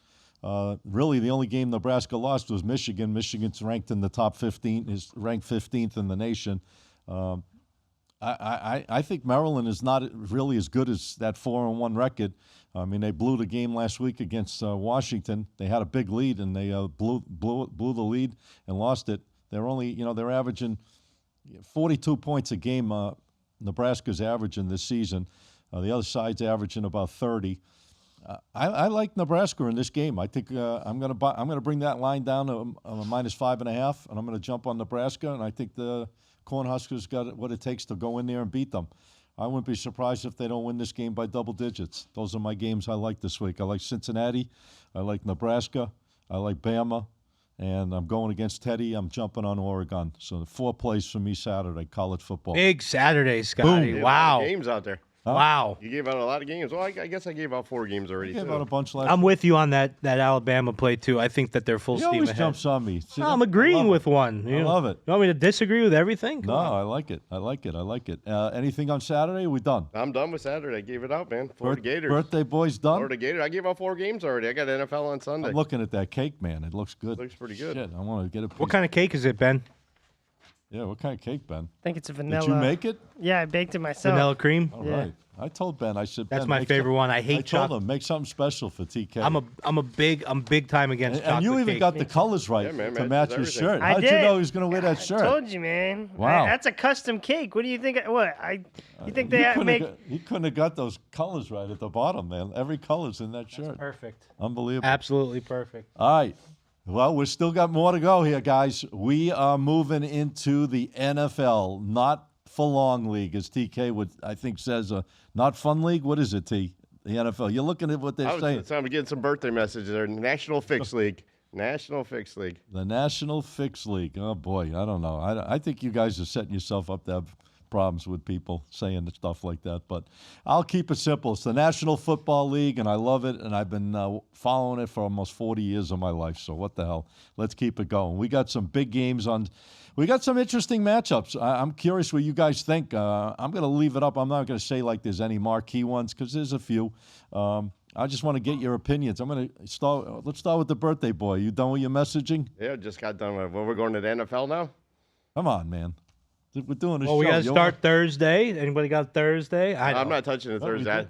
Really, the only game Nebraska lost was Michigan. Michigan's ranked in the top 15, is ranked 15th in the nation. I think Maryland is not really as good as that 4-1 record. I mean, they blew the game last week against Washington. They had a big lead, and they blew the lead and lost it. They're only, they're averaging 42 points a game. Nebraska's averaging this season. The other side's averaging about 30. I like Nebraska in this game. I think I'm going to bring that line down to a -5.5, and I'm going to jump on Nebraska. And I think the Cornhuskers got what it takes to go in there and beat them. I wouldn't be surprised if they don't win this game by double digits. Those are my games I like this week. I like Cincinnati. I like Nebraska. I like Bama. And I'm going against Teddy. I'm jumping on Oregon. So the 4 plays for me Saturday, college football. Big Saturday, Scotty. Boom. Wow. Games out there. Huh? Wow. You gave out a lot of games. Well, I guess I gave out 4 games already. I gave out a bunch last I'm with you on that Alabama play, too. I think that they're full steam ahead. He always jumps on me. See, no, I'm agreeing with one. I love it. You want me to disagree with everything? No, I like it. I like it. Anything on Saturday? Are we done? I'm done with Saturday. I gave it out, man. Florida Gators. Birthday boy's done? Florida Gators. I gave out 4 games already. I got NFL on Sunday. I'm looking at that cake, man. It looks good. It looks pretty good. Shit, I want to get a piece. What kind of cake is it, Ben? Yeah, what kind of cake, Ben? I think it's a vanilla. Did you make it? Yeah, I baked it myself. Vanilla cream? All right. I told Ben, I said, that's Ben, my favorite one. I hate chocolate. I told him, make something special for TK. I'm big time against chocolate. And you even cake. got the colors right to match his shirt. How did you know he was going to wear that shirt? I told you, man. Wow. That's a custom cake. What do you think? You think they make? He couldn't have got those colors right at the bottom, man. Every color's in that shirt. That's perfect. Unbelievable. Absolutely perfect. All right. Well, we've still got more to go here, guys. We are moving into the NFL, not for long league, as TK would, I think, says. Not fun league? What is it, T? The NFL. You're looking at what they're saying. I'm getting some birthday messages there. National Fix League. National Fix League. The National Fix League. Oh, boy. I don't know. I think you guys are setting yourself up to have problems with people saying stuff like that. But I'll keep it simple. It's the National Football League, and I love it, and I've been following it for almost 40 years of my life. So what the hell? Let's keep it going. We got some big games on. We got some interesting matchups. I'm curious what you guys think. I'm going to leave it up. I'm not going to say like there's any marquee ones because there's a few. I just want to get your opinions. I'm going to start. Let's start with the birthday boy. You done with your messaging? Yeah, just got done with it. Well, we're going to the NFL now? Come on, man. We're doing this show. Well, we got to start Thursday. Anybody got Thursday? I'm not touching the Thursday.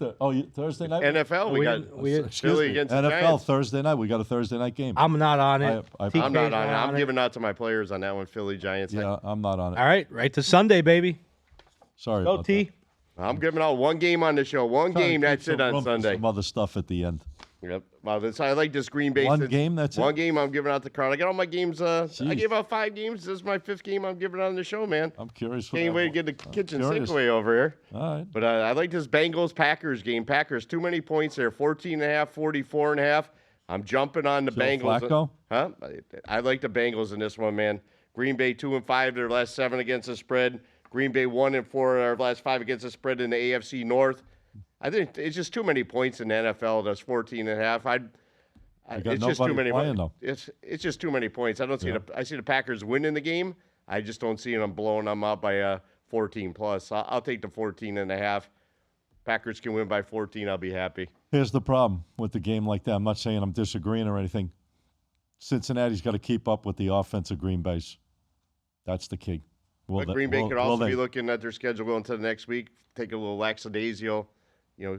Thursday night? NFL, we got Philly against the NFL Giants. Thursday night. We got a Thursday night game. I'm not on it. I'm not on it. I'm giving out to my players on that one, Philly Giants. Yeah, I'm not on it. All right to Sunday, baby. Sorry Go about T. that. I'm giving out one game on the show. One game, that's it on Sunday. Some other stuff at the end. Yep. Well, I like this Green Bay. One game, that's one it? game I'm giving out the card. I got all my games. I gave out 5 games. This is my 5th game I'm giving out on the show, man. I'm curious. Can't wait to get the kitchen sink away over here. All right. But I like this Bengals-Packers game. Packers, too many points there. 14.5, 44.5. I'm jumping on the Bengals. Flacco? Huh? I like the Bengals in this one, man. Green Bay 2-5, their last 7 against the spread. Green Bay 1-4, their last 5 against the spread in the AFC North. I think it's just too many points in the NFL. That's 14.5. It's just too many. It's just too many points. I don't see I see the Packers winning the game. I just don't see them blowing them out by 14 plus. I'll take the 14.5. Packers can win by 14. I'll be happy. Here's the problem with the game like that. I'm not saying I'm disagreeing or anything. Cincinnati's got to keep up with the offense of Green Bay's. That's the key. But Green Bay could also be looking at their schedule going into the next week, take a little lackadaisical,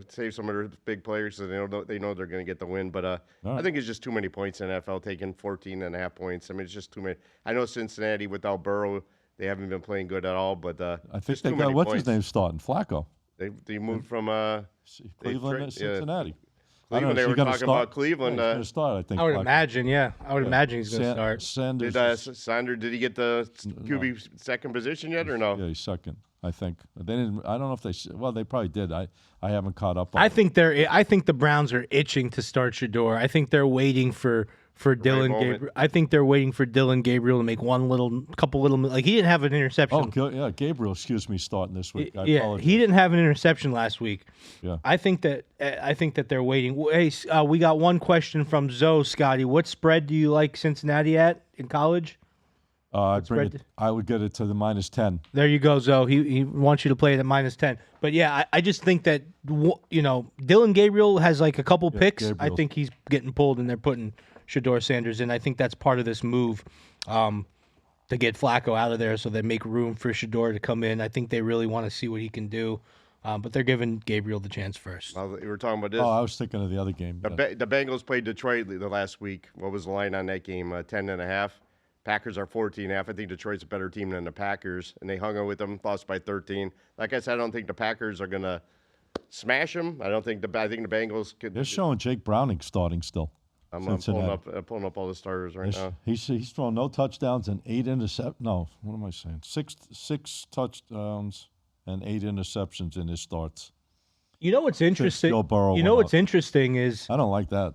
save some of their big players so they know they're going to get the win. But I think it's just too many points in the NFL, taking 14.5 points. I mean, it's just too many. I know Cincinnati without Burrow, they haven't been playing good at all. But I think they got what's his name starting Flacco. They moved from Cleveland to Cincinnati. Cleveland, they were talking about Cleveland. He's going to start, I think. I would imagine, yeah. I would imagine he's going to start. Sanders, did he get the QB second position yet or no? Yeah, he's second, I think. They didn't. I don't know if they probably did. I haven't caught up on I think the Browns are itching to start Shador. I think they're waiting for Dylan Gabriel. I think they're waiting for Dylan Gabriel to make couple little like he didn't have an interception. Oh, yeah, Gabriel, starting this week. He didn't have an interception last week. Yeah. I think that they're waiting. Hey, we got one question from Zoe, Scotty. What spread do you like Cincinnati at in college? I would get it to the -10. There you go, Zoe. He wants you to play it at -10. But yeah, I just think that Dylan Gabriel has like a couple picks. Gabriel. I think he's getting pulled, and they're putting Shador Sanders in. I think that's part of this move to get Flacco out of there so they make room for Shador to come in. I think they really want to see what he can do. But they're giving Gabriel the chance first. Well, we were talking about this. Oh, I was thinking of the other game. The Bengals played Detroit the last week. What was the line on that game? 10.5. Packers are 14.5. I think Detroit's a better team than the Packers, and they hung out with them, lost by 13. Like I said, I don't think the Packers are going to smash them. I think the Bengals could. They're showing Jake Browning starting still. I'm pulling up all the starters now. He's thrown no touchdowns and 8 interceptions. No, what am I saying? Six touchdowns and 8 interceptions in his starts. You know what's interesting? Joe Burrow. What's interesting is I don't like that.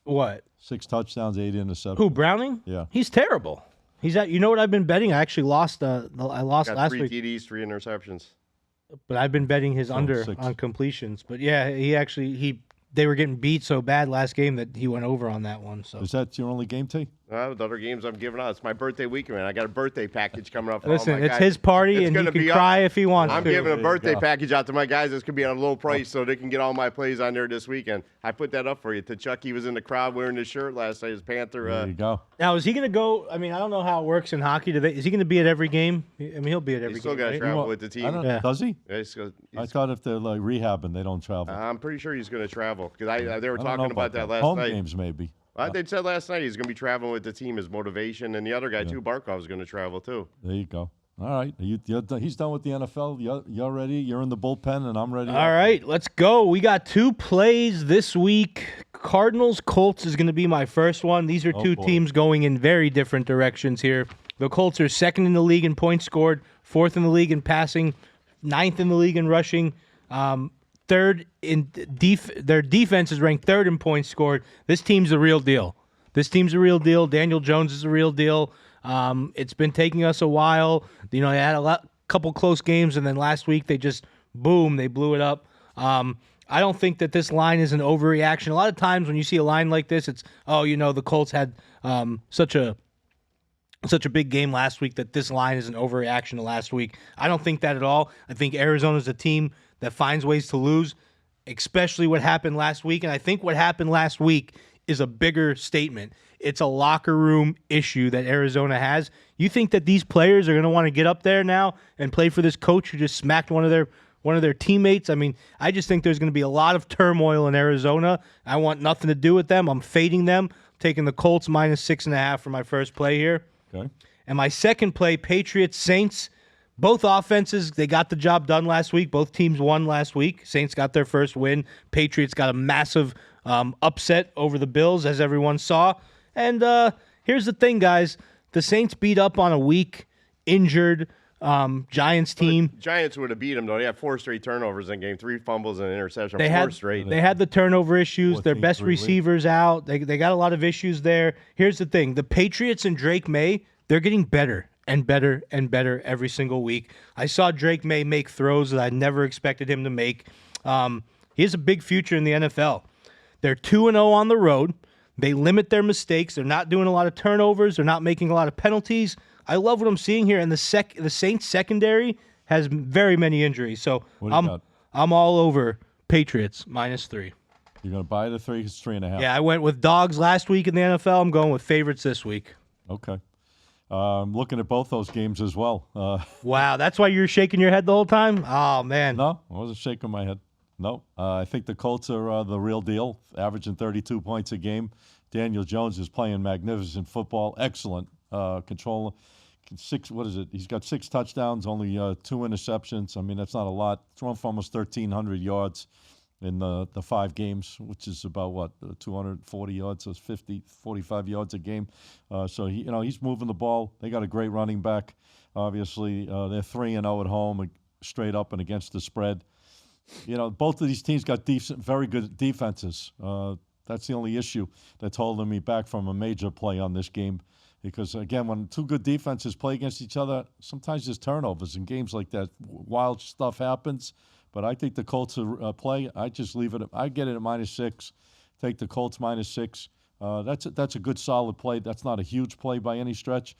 What? 6 touchdowns, 8 interceptions. Who, Browning? Yeah, he's terrible. He's at. You know what I've been betting? I actually lost. I lost last week. 3 TDs, 3 interceptions. But I've been betting his under 6 on completions. But yeah, they were getting beat so bad last game that he went over on that one. So is that your only game, T? The other games I'm giving out. It's my birthday weekend, man. I got a birthday package coming up. Listen, it's his party, and he can cry if he wants. I'm giving a birthday package out to my guys. It's gonna be at a low price, so they can get all my plays on there this weekend. I put that up for you. To Chuck, he was in the crowd wearing his shirt last night. His Panther. There you go. Now, is he gonna go? I mean, I don't know how it works in hockey. Is he gonna be at every game? I mean, he'll be at every game. He's still got to travel with the team. Does he? Yeah, I thought if they're like rehabbing, they don't travel. I'm pretty sure he's going to travel because they were talking about that last night. Home games, maybe. They said last night he's going to be traveling with the team, his motivation, and the other guy too, Barkov, is going to travel too. There you go. All right, he's done with the NFL. You're ready. You're in the bullpen, and I'm ready. All right, let's go. We got 2 plays this week. Cardinals Colts is going to be my first one. These are two teams going in very different directions here. The Colts are 2nd in the league in points scored, 4th in the league in passing, 9th in the league in rushing. 3rd in their defense is ranked 3rd in points scored. This team's the real deal. Daniel Jones is a real deal. It's been taking us a while. They had a couple close games, and then last week they just they blew it up. I don't think that this line is an overreaction. A lot of times when you see a line like this, it's the Colts had such a big game last week that this line is an overreaction to last week. I don't think that at all. I think Arizona's a team that finds ways to lose, especially what happened last week. And I think what happened last week is a bigger statement. It's a locker room issue that Arizona has. You think that these players are going to want to get up there now and play for this coach who just smacked one of their teammates? I mean, I just think there's going to be a lot of turmoil in Arizona. I want nothing to do with them. I'm fading them. Taking the Colts -6.5 for my first play here. Okay. And my second play, Patriots Saints both offenses, they got the job done last week. Both teams won last week. Saints got their first win. Patriots got a massive upset over the Bills, as everyone saw. And here's the thing, guys. The Saints beat up on a weak, injured Giants team. Giants would have beat them, though. They had 4 straight turnovers in game, 3 fumbles and an interception. They had the turnover issues. Their best receivers out. They got a lot of issues there. Here's the thing. The Patriots and Drake May, they're getting better and better and better every single week. I saw Drake May make throws that I never expected him to make. He has a big future in the NFL. They're 2-0 on the road. They limit their mistakes. They're not doing a lot of turnovers. They're not making a lot of penalties. I love what I'm seeing here. And the Saints secondary has very many injuries. So I'm all over Patriots -3. You're going to buy the 3? It's 3.5. Yeah, I went with dogs last week in the NFL. I'm going with favorites this week. Okay. I'm looking at both those games as well. Wow, that's why you're shaking your head the whole time? Oh, man. No, I wasn't shaking my head. No. I think the Colts are the real deal, averaging 32 points a game. Daniel Jones is playing magnificent football. Excellent control. He's got 6 touchdowns, only 2 interceptions. I mean, that's not a lot. Thrown for almost 1,300 yards in the 5 games, which is about 240 yards, so it's 45 yards a game. So he's moving the ball. They got a great running back. Obviously, they're 3-0 at home, straight up and against the spread. Both of these teams got very good defenses. That's the only issue that's holding me back from a major play on this game. Because, again, when 2 good defenses play against each other, sometimes there's turnovers in games like that. Wild stuff happens. But I think the Colts play. I just leave it. I get it at -6. Take the Colts -6. That's a good solid play. That's not a huge play by any stretch.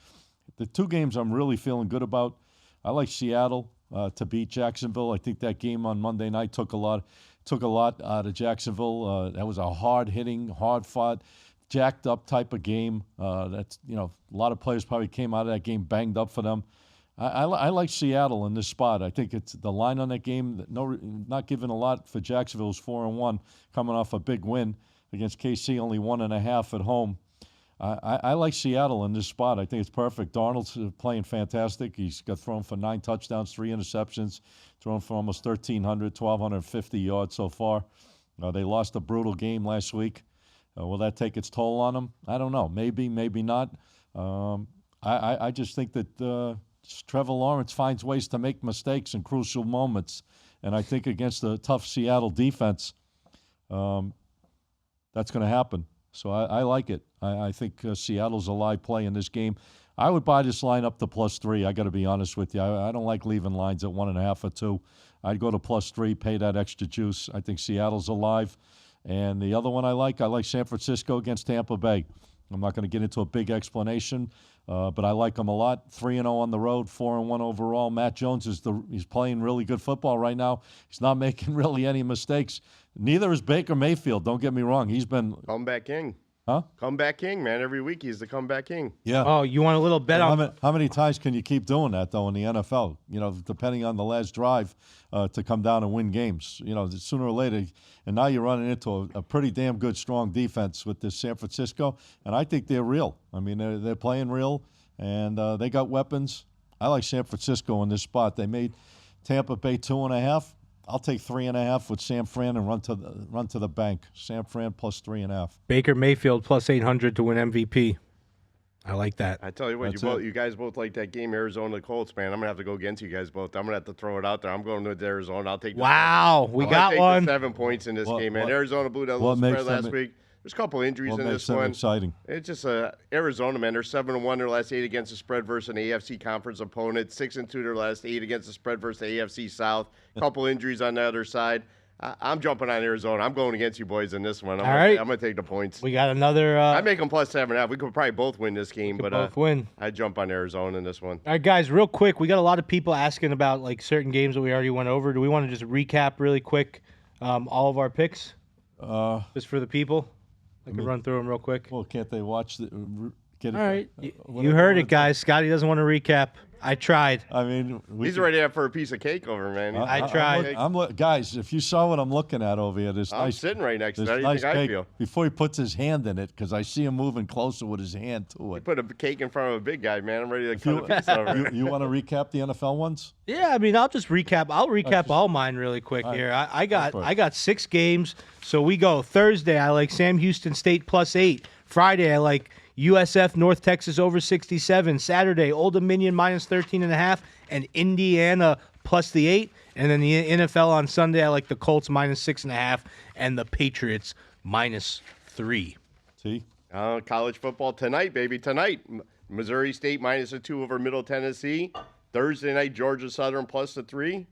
The 2 games I'm really feeling good about. I like Seattle to beat Jacksonville. I think that game on Monday night took a lot out of Jacksonville. That was a hard-hitting, hard-fought, jacked-up type of game. A lot of players probably came out of that game banged up for them. I like Seattle in this spot. I think it's the line on that game. Not giving a lot for Jacksonville. Is 4-1, coming off a big win against KC, only 1.5 at home. I like Seattle in this spot. I think it's perfect. Darnold's playing fantastic. He's got thrown for 9 touchdowns, 3 interceptions, thrown for almost 1,250 yards so far. They lost a brutal game last week. Will that take its toll on them? I don't know. Maybe, maybe not. I just think that Trevor Lawrence finds ways to make mistakes in crucial moments. And I think against a tough Seattle defense, that's going to happen. So I like it. I think Seattle's a live play in this game. I would buy this line up to +3. I got to be honest with you. I don't like leaving lines at 1.5 or 2. I'd go to +3, pay that extra juice. I think Seattle's alive. And the other one I like San Francisco against Tampa Bay. I'm not going to get into a big explanation, but I like them a lot. 3-0 on the road, 4-1 overall. Matt Jones he's playing really good football right now. He's not making really any mistakes. Neither is Baker Mayfield. Don't get me wrong. He's been comeback king. Huh? Comeback king, man. Every week he's the comeback king. Yeah. Oh, you want a little bet on? How many times can you keep doing that though in the NFL? Depending on the last drive, to come down and win games. Sooner or later, and now you're running into a pretty damn good, strong defense with this San Francisco, and I think they're real. I mean, they're playing real, and they got weapons. I like San Francisco in this spot. They made Tampa Bay 2.5. I'll take 3.5 with San Fran and run to the bank. San Fran +3.5. Baker Mayfield +800 to win MVP. I like that. I tell you what, you guys both like that game, Arizona Colts, man. I'm gonna have to go against you guys both. I'm gonna have to throw it out there. I'm going to Arizona. I'll take. We got one. 7 points in this game, man. Arizona blew that little spread last week. There's a couple injuries in this one. Exciting. It's just Arizona, man. They're 7-1 their last 8 against the spread versus an AFC conference opponent. 6-2 their last 8 against the spread versus the AFC South. Couple injuries on the other side. I'm jumping on Arizona. I'm going against you boys in this one. I'm going to take the points. We got another. I make them +7.5. We could probably both win this game, but both win. I jump on Arizona in this one. All right, guys, real quick. We got a lot of people asking about certain games that we already went over. Do we want to just recap really quick all of our picks, just for the people? I can run through them real quick. Well, can't they watch All right, you heard it, guys. Scotty doesn't want to recap. I tried. I mean, he's ready for a piece of cake over, man. I tried. Guys, if you saw what I'm looking at over here, I'm sitting right next to it. How do you think I feel? Before he puts his hand in it, because I see him moving closer with his hand to it. You put a cake in front of a big guy, man. I'm ready to cut a piece over it. You want to recap the NFL ones? Yeah, I mean, I'll just recap. I'll recap all mine really quick here. I got 6 games. So we go Thursday. I like Sam Houston State +8. Friday, I like USF North Texas over 67. Saturday, Old Dominion -13.5 and Indiana +8. And then the NFL on Sunday, I like the Colts -6.5 and the Patriots -3. See? College football tonight, baby. Tonight, Missouri State -2 over Middle Tennessee. Thursday night, Georgia Southern +3.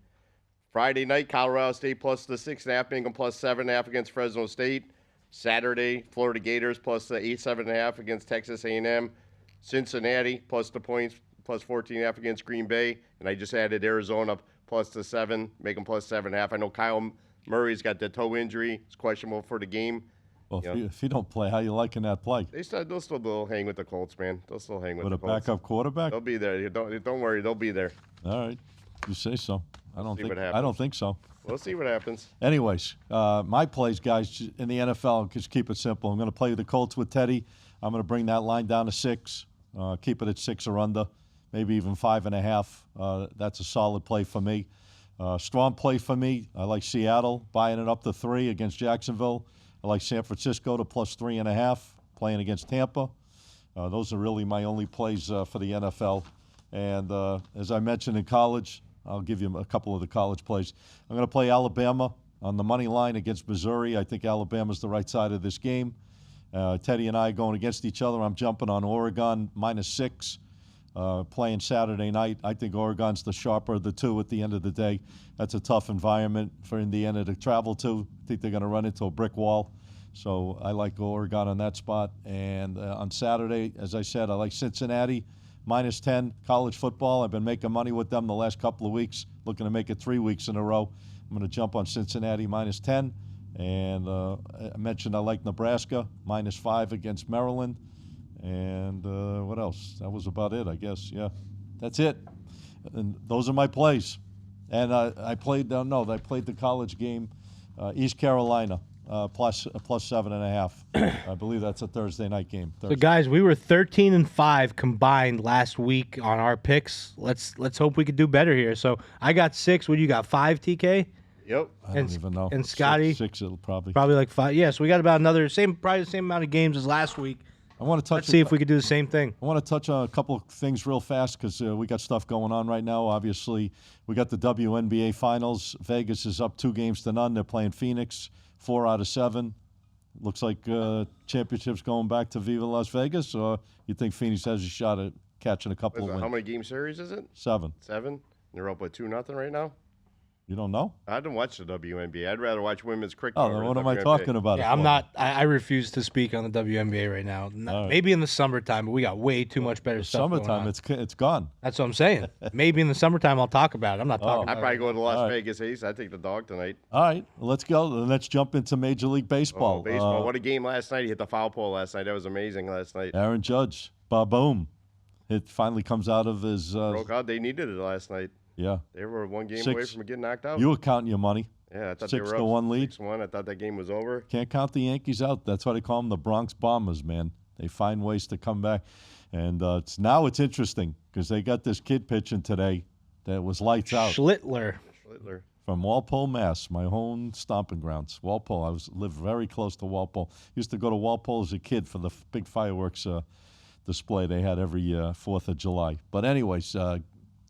Friday night, Colorado State +6.5. Bingham +7.5 against Fresno State. Saturday, Florida Gators +7.5 against Texas A&M. Cincinnati +the points, +14.5 against Green Bay. And I just added Arizona +7, make them +7.5. I know Kyle Murray's got the toe injury. It's questionable for the game. Well, if you don't play, how you liking that play? They'll still hang with the Colts, man. They'll still hang with the Colts. With a backup quarterback? They'll be there. Don't worry. They'll be there. All right. You say so. I don't think so. We'll see what happens. Anyways, my plays, guys, in the NFL, just keep it simple. I'm going to play the Colts with Teddy. I'm going to bring that line down to 6. Keep it at 6 or under, maybe even 5.5. That's a solid play for me. Strong play for me. I like Seattle, buying it up to 3 against Jacksonville. I like San Francisco to +3.5, playing against Tampa. Those are really my only plays for the NFL. And as I mentioned in college, I'll give you a couple of the college plays. I'm going to play Alabama on the money line against Missouri. I think Alabama's the right side of this game. Teddy and I going against each other. I'm jumping on Oregon -6, playing Saturday night. I think Oregon's the sharper of the two at the end of the day. That's a tough environment for Indiana to travel to. I think they're going to run into a brick wall. So I like Oregon on that spot. And on Saturday, as I said, I like Cincinnati. -10, college football. I've been making money with them the last couple of weeks, looking to make it 3 weeks in a row. I'm going to jump on Cincinnati -10. And I mentioned I like Nebraska, -5 against Maryland. And what else? That was about it, I guess. Yeah, that's it. And those are my plays. And I played the college game, East Carolina. +7.5. I believe that's a Thursday night game. So, guys, we were 13-5 combined last week on our picks. Let's hope we could do better here. So, I got 6. What do you got? 5, TK? Yep. I don't even know. And Scotty? 6 it'll probably like 5. Yeah, so we got about probably the same amount of games as last week. Let's see if we could do the same thing. I want to touch on a couple of things real fast because we got stuff going on right now. Obviously, we got the WNBA Finals. Vegas is up 2-0. They're playing Phoenix. 4 out of 7. Looks like championship's going back to Viva Las Vegas, or you think Phoenix has a shot at catching a couple of wins? How many game series is it? 7. 7? They're up with 2-0 right now? You don't know? I don't watch the WNBA. I'd rather watch women's cricket. Oh, then what am I talking about? Yeah, I'm not. I refuse to speak on the WNBA right now. Maybe in the summertime, but we got way too much better stuff going on. It's gone. That's what I'm saying. Maybe in the summertime I'll talk about it. I'm not talking about it. I'd probably go to Las Vegas Ace. I'd take the dog tonight. All right, let's go. Let's jump into Major League Baseball. Baseball. What a game last night. He hit the foul pole last night. That was amazing last night. Aaron Judge, ba-boom. It finally comes out of his... broke out. They needed it last night. Yeah. They were 1 game away from getting knocked out. You were counting your money. Yeah, I thought they were up 6-1 lead. 6-1. I thought that game was over. Can't count the Yankees out. That's why they call them the Bronx Bombers, man. They find ways to come back. And now it's interesting because they got this kid pitching today that was lights out. Schlittler. From Walpole, Mass., my home stomping grounds. Walpole. I lived very close to Walpole. Used to go to Walpole as a kid for the big fireworks display they had every 4th of July. But anyways,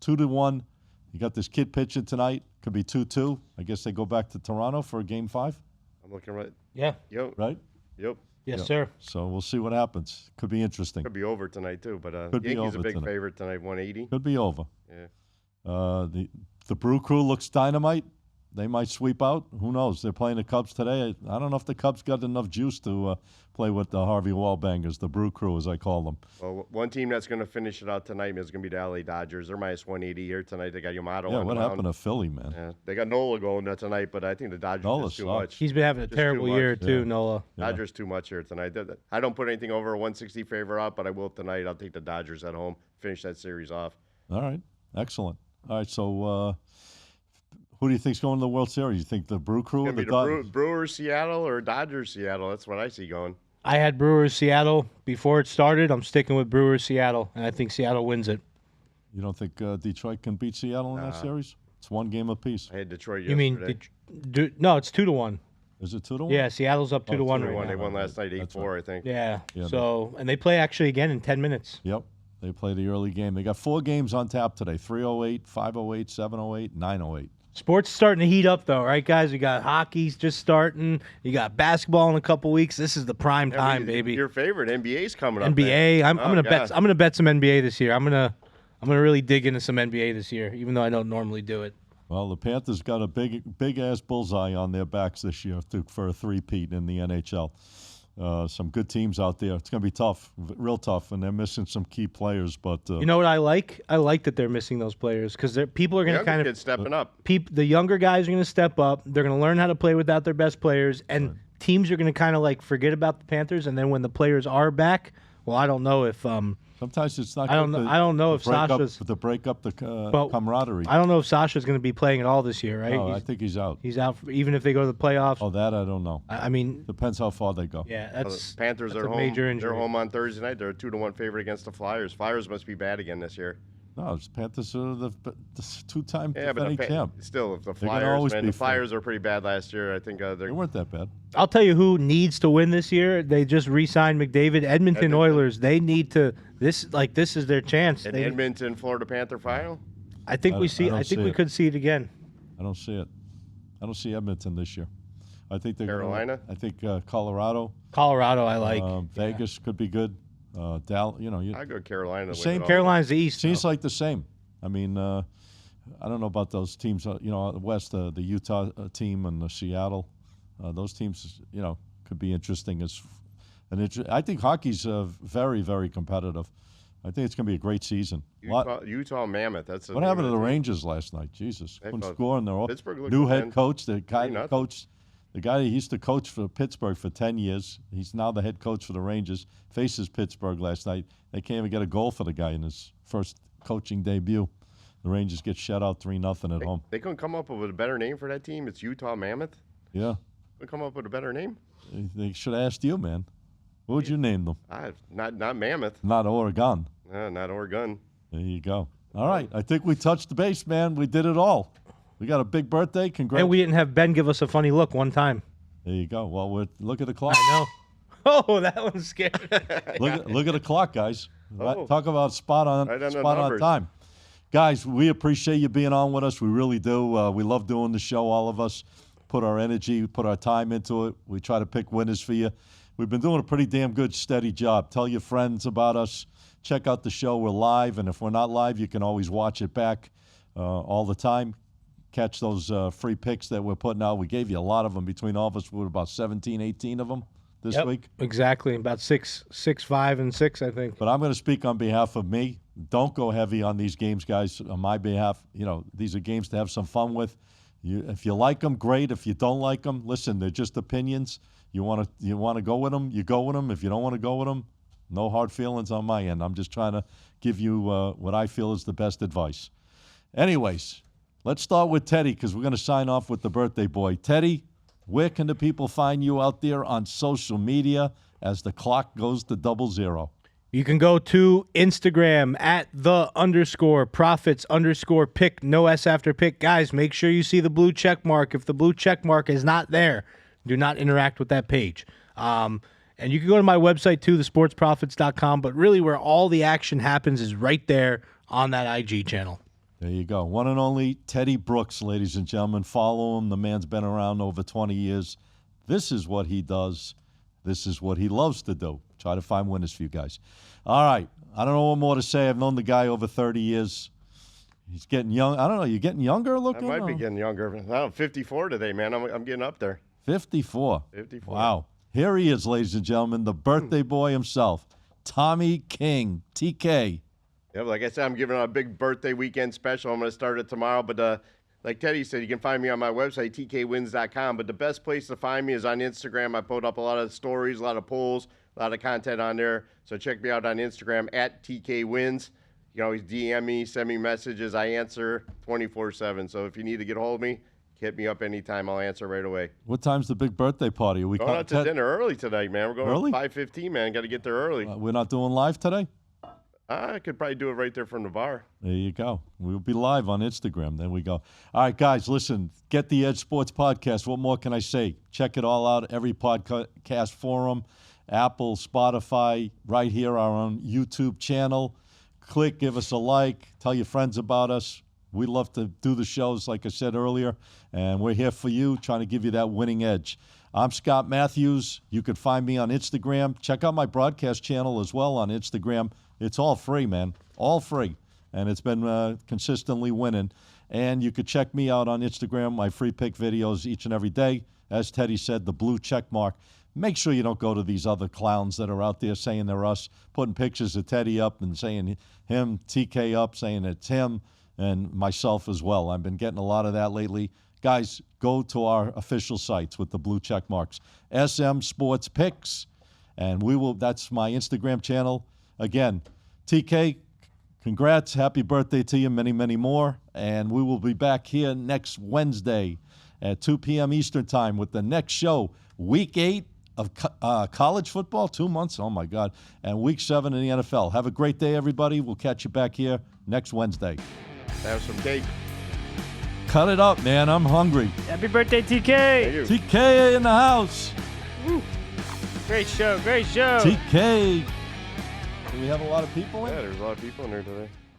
2-1. You got this kid pitching tonight. Could be 2-2. I guess they go back to Toronto for Game 5. I'm looking right. Yeah. Yep. Right? Yep. Yes, sir. So we'll see what happens. Could be interesting. Could be over tonight, too. But Yankees a big favorite tonight, 180. Could be over. Yeah. The Brew Crew looks dynamite. They might sweep out. Who knows? They're playing the Cubs today. I don't know if the Cubs got enough juice to play with the Harvey Wallbangers, the Brew Crew, as I call them. Well, one team that's going to finish it out tonight is going to be the LA Dodgers. They're -180 here tonight. They got Yamato on the what mound. happened to Philly, man? Yeah, they got Nola going tonight, but I think the Dodgers Nola's is too much. He's been having a terrible year, too, Nola. Dodgers too much here tonight. I don't put anything over a 160 favor out, but I will tonight. I'll take the Dodgers at home, finish that series off. All right. Excellent. All right. So who do you think's going to the World Series? You think the Brew Crew or the Dodgers? Brewers Seattle or Dodgers Seattle? That's what I see going. I had Brewers Seattle before it started. I'm sticking with Brewers Seattle, and I think Seattle wins it. You don't think Detroit can beat Seattle in that series? It's one game apiece. I had Detroit yesterday. You mean no? It's 2-1. Is it 2-1? Yeah, Seattle's up 2-1 right now. They won last night 8-4, right. I think. Yeah. So and they play actually again in 10 minutes. Yep. They play the early game. They got 4 games on tap today: 3:08, 5:08, 7:08, 9:08. Sports starting to heat up, though, right, guys? We got hockey's just starting. You got basketball in a couple weeks. This is the prime time, baby. Your favorite NBA's coming up. NBA. I'm gonna bet. I'm gonna bet some NBA this year. I'm gonna really dig into some NBA this year, even though I don't normally do it. Well, the Panthers got a big ass bullseye on their backs this year for a three-peat in the NHL. Some good teams out there. It's going to be tough, real tough, and they're missing some key players. But you know what I like? I like that they're missing those players because people are going to kind of stepping up. The younger guys are going to step up. They're going to learn how to play without their best players, and teams are going to kind of like forget about the Panthers. And then when the players are back, well, I don't know if sometimes it's not. I don't know if Sasha's to break up the camaraderie. I don't know if Sasha's going to be playing at all this year, right? No, I think he's out. He's out even if they go to the playoffs. Oh, that I don't know. I mean, depends how far they go. Yeah, that's the Panthers that's are a home. major injury. They're home on Thursday night. They're a 2-1 favorite against the Flyers. Flyers must be bad again this year. No, the Panthers are the two-time but defending champ. Still, if the Flyers were pretty bad last year. I think they weren't that bad. I'll tell you who needs to win this year. They just re-signed McDavid. Edmonton Oilers. They need to. This is their chance. Edmonton, Florida Panther final. I think we could see it again. I don't see it. I don't see Edmonton this year. I think they're Carolina. I think Colorado. Colorado, I like. Vegas could be good. Dallas, I go Carolina. Same. Carolina's the East. Seems like the same. I mean, I don't know about those teams. The West, the Utah team and the Seattle. Those teams, could be interesting. I think hockey's very, very competitive. I think it's going to be a great season. Utah Mammoth. That's what happened to the Rangers last night. Jesus, couldn't score, and they're all Pittsburgh new head coach. The guy that coached. The guy who used to coach for Pittsburgh for 10 years, he's now the head coach for the Rangers, faces Pittsburgh last night. They can't even get a goal for the guy in his first coaching debut. The Rangers get shut out 3-0 at home. They couldn't come up with a better name for that team? It's Utah Mammoth? Yeah. Couldn't come up with a better name? They should have asked you, man. What would you name them? Not Mammoth. Not Oregon. Not Oregon. There you go. All right. I think we touched the base, man. We did it all. We got a big birthday. Congrats. And we didn't have Ben give us a funny look one time. There you go. Well, look at the clock. I know. Oh, that one's scary. look at the clock, guys. Talk about spot on time. Guys, we appreciate you being on with us. We really do. We love doing the show, all of us. Put our energy, put our time into it. We try to pick winners for you. We've been doing a pretty damn good, steady job. Tell your friends about us. Check out the show. We're live, and if we're not live, you can always watch it back all the time. Catch those free picks that we're putting out. We gave you a lot of them between all of us. We were about 17, 18 of them this week. Exactly. About 6, 5, and 6, I think. But I'm going to speak on behalf of me. Don't go heavy on these games, guys, on my behalf. These are games to have some fun with. If you like them, great. If you don't like them, listen, they're just opinions. You want to go with them, you go with them. If you don't want to go with them, no hard feelings on my end. I'm just trying to give you what I feel is the best advice. Anyways, let's start with Teddy because we're going to sign off with the birthday boy. Teddy, where can the people find you out there on social media as the clock goes to 00? You can go to Instagram at @the_profits_pick, no S after pick. Guys, make sure you see the blue check mark. If the blue check mark is not there, do not interact with that page. And you can go to my website too, thesportsprofits.com, but really where all the action happens is right there on that IG channel. There you go. One and only Teddy Brooks, ladies and gentlemen. Follow him. The man's been around over 20 years. This is what he does. This is what he loves to do. Try to find winners for you guys. All right. I don't know what more to say. I've known the guy over 30 years. He's getting young. I don't know. You getting younger looking? I might be getting younger. I'm 54 today, man. I'm getting up there. 54. 54. Wow. Here he is, ladies and gentlemen, the birthday boy himself, Tommy King, TK. Yeah, like I said, I'm giving out a big birthday weekend special. I'm going to start it tomorrow. But like Teddy said, you can find me on my website, tkwins.com. But the best place to find me is on Instagram. I put up a lot of stories, a lot of polls, a lot of content on there. So check me out on Instagram at tkwins. You can always DM me, send me messages. I answer 24/7. So if you need to get a hold of me, hit me up anytime. I'll answer right away. What time's the big birthday party? Are we going out to dinner early tonight, man. We're going early? 5:15, man. Got to get there early. We're not doing live today? I could probably do it right there from the bar. There you go. We'll be live on Instagram. There we go. All right, guys, listen. Get the Edge Sports Podcast. What more can I say? Check it all out. Every podcast forum, Apple, Spotify, right here, our own YouTube channel. Click, give us a like, tell your friends about us. We love to do the shows, like I said earlier, and we're here for you, trying to give you that winning edge. I'm Scott Matthews. You can find me on Instagram. Check out my broadcast channel as well on Instagram. It's all free, man, all free, and it's been consistently winning. And you could check me out on Instagram, my free pick videos each and every day. As Teddy said, the blue check mark. Make sure you don't go to these other clowns that are out there saying they're us, putting pictures of Teddy up and saying him, TK up, saying it's him, and myself as well. I've been getting a lot of that lately. Guys, go to our official sites with the blue check marks. SM Sports Picks, and that's my Instagram channel. Again, TK, congrats, happy birthday to you, many, many more. And we will be back here next Wednesday at 2 p.m. Eastern Time with the next show, Week 8 of college football, 2 months, oh my God, and Week 7 in the NFL. Have a great day, everybody. We'll catch you back here next Wednesday. Have some cake. Cut it up, man. I'm hungry. Happy birthday, TK. TK in the house. Woo. Great show, great show. TK. Do we have a lot of people in? Yeah, there's a lot of people in there today.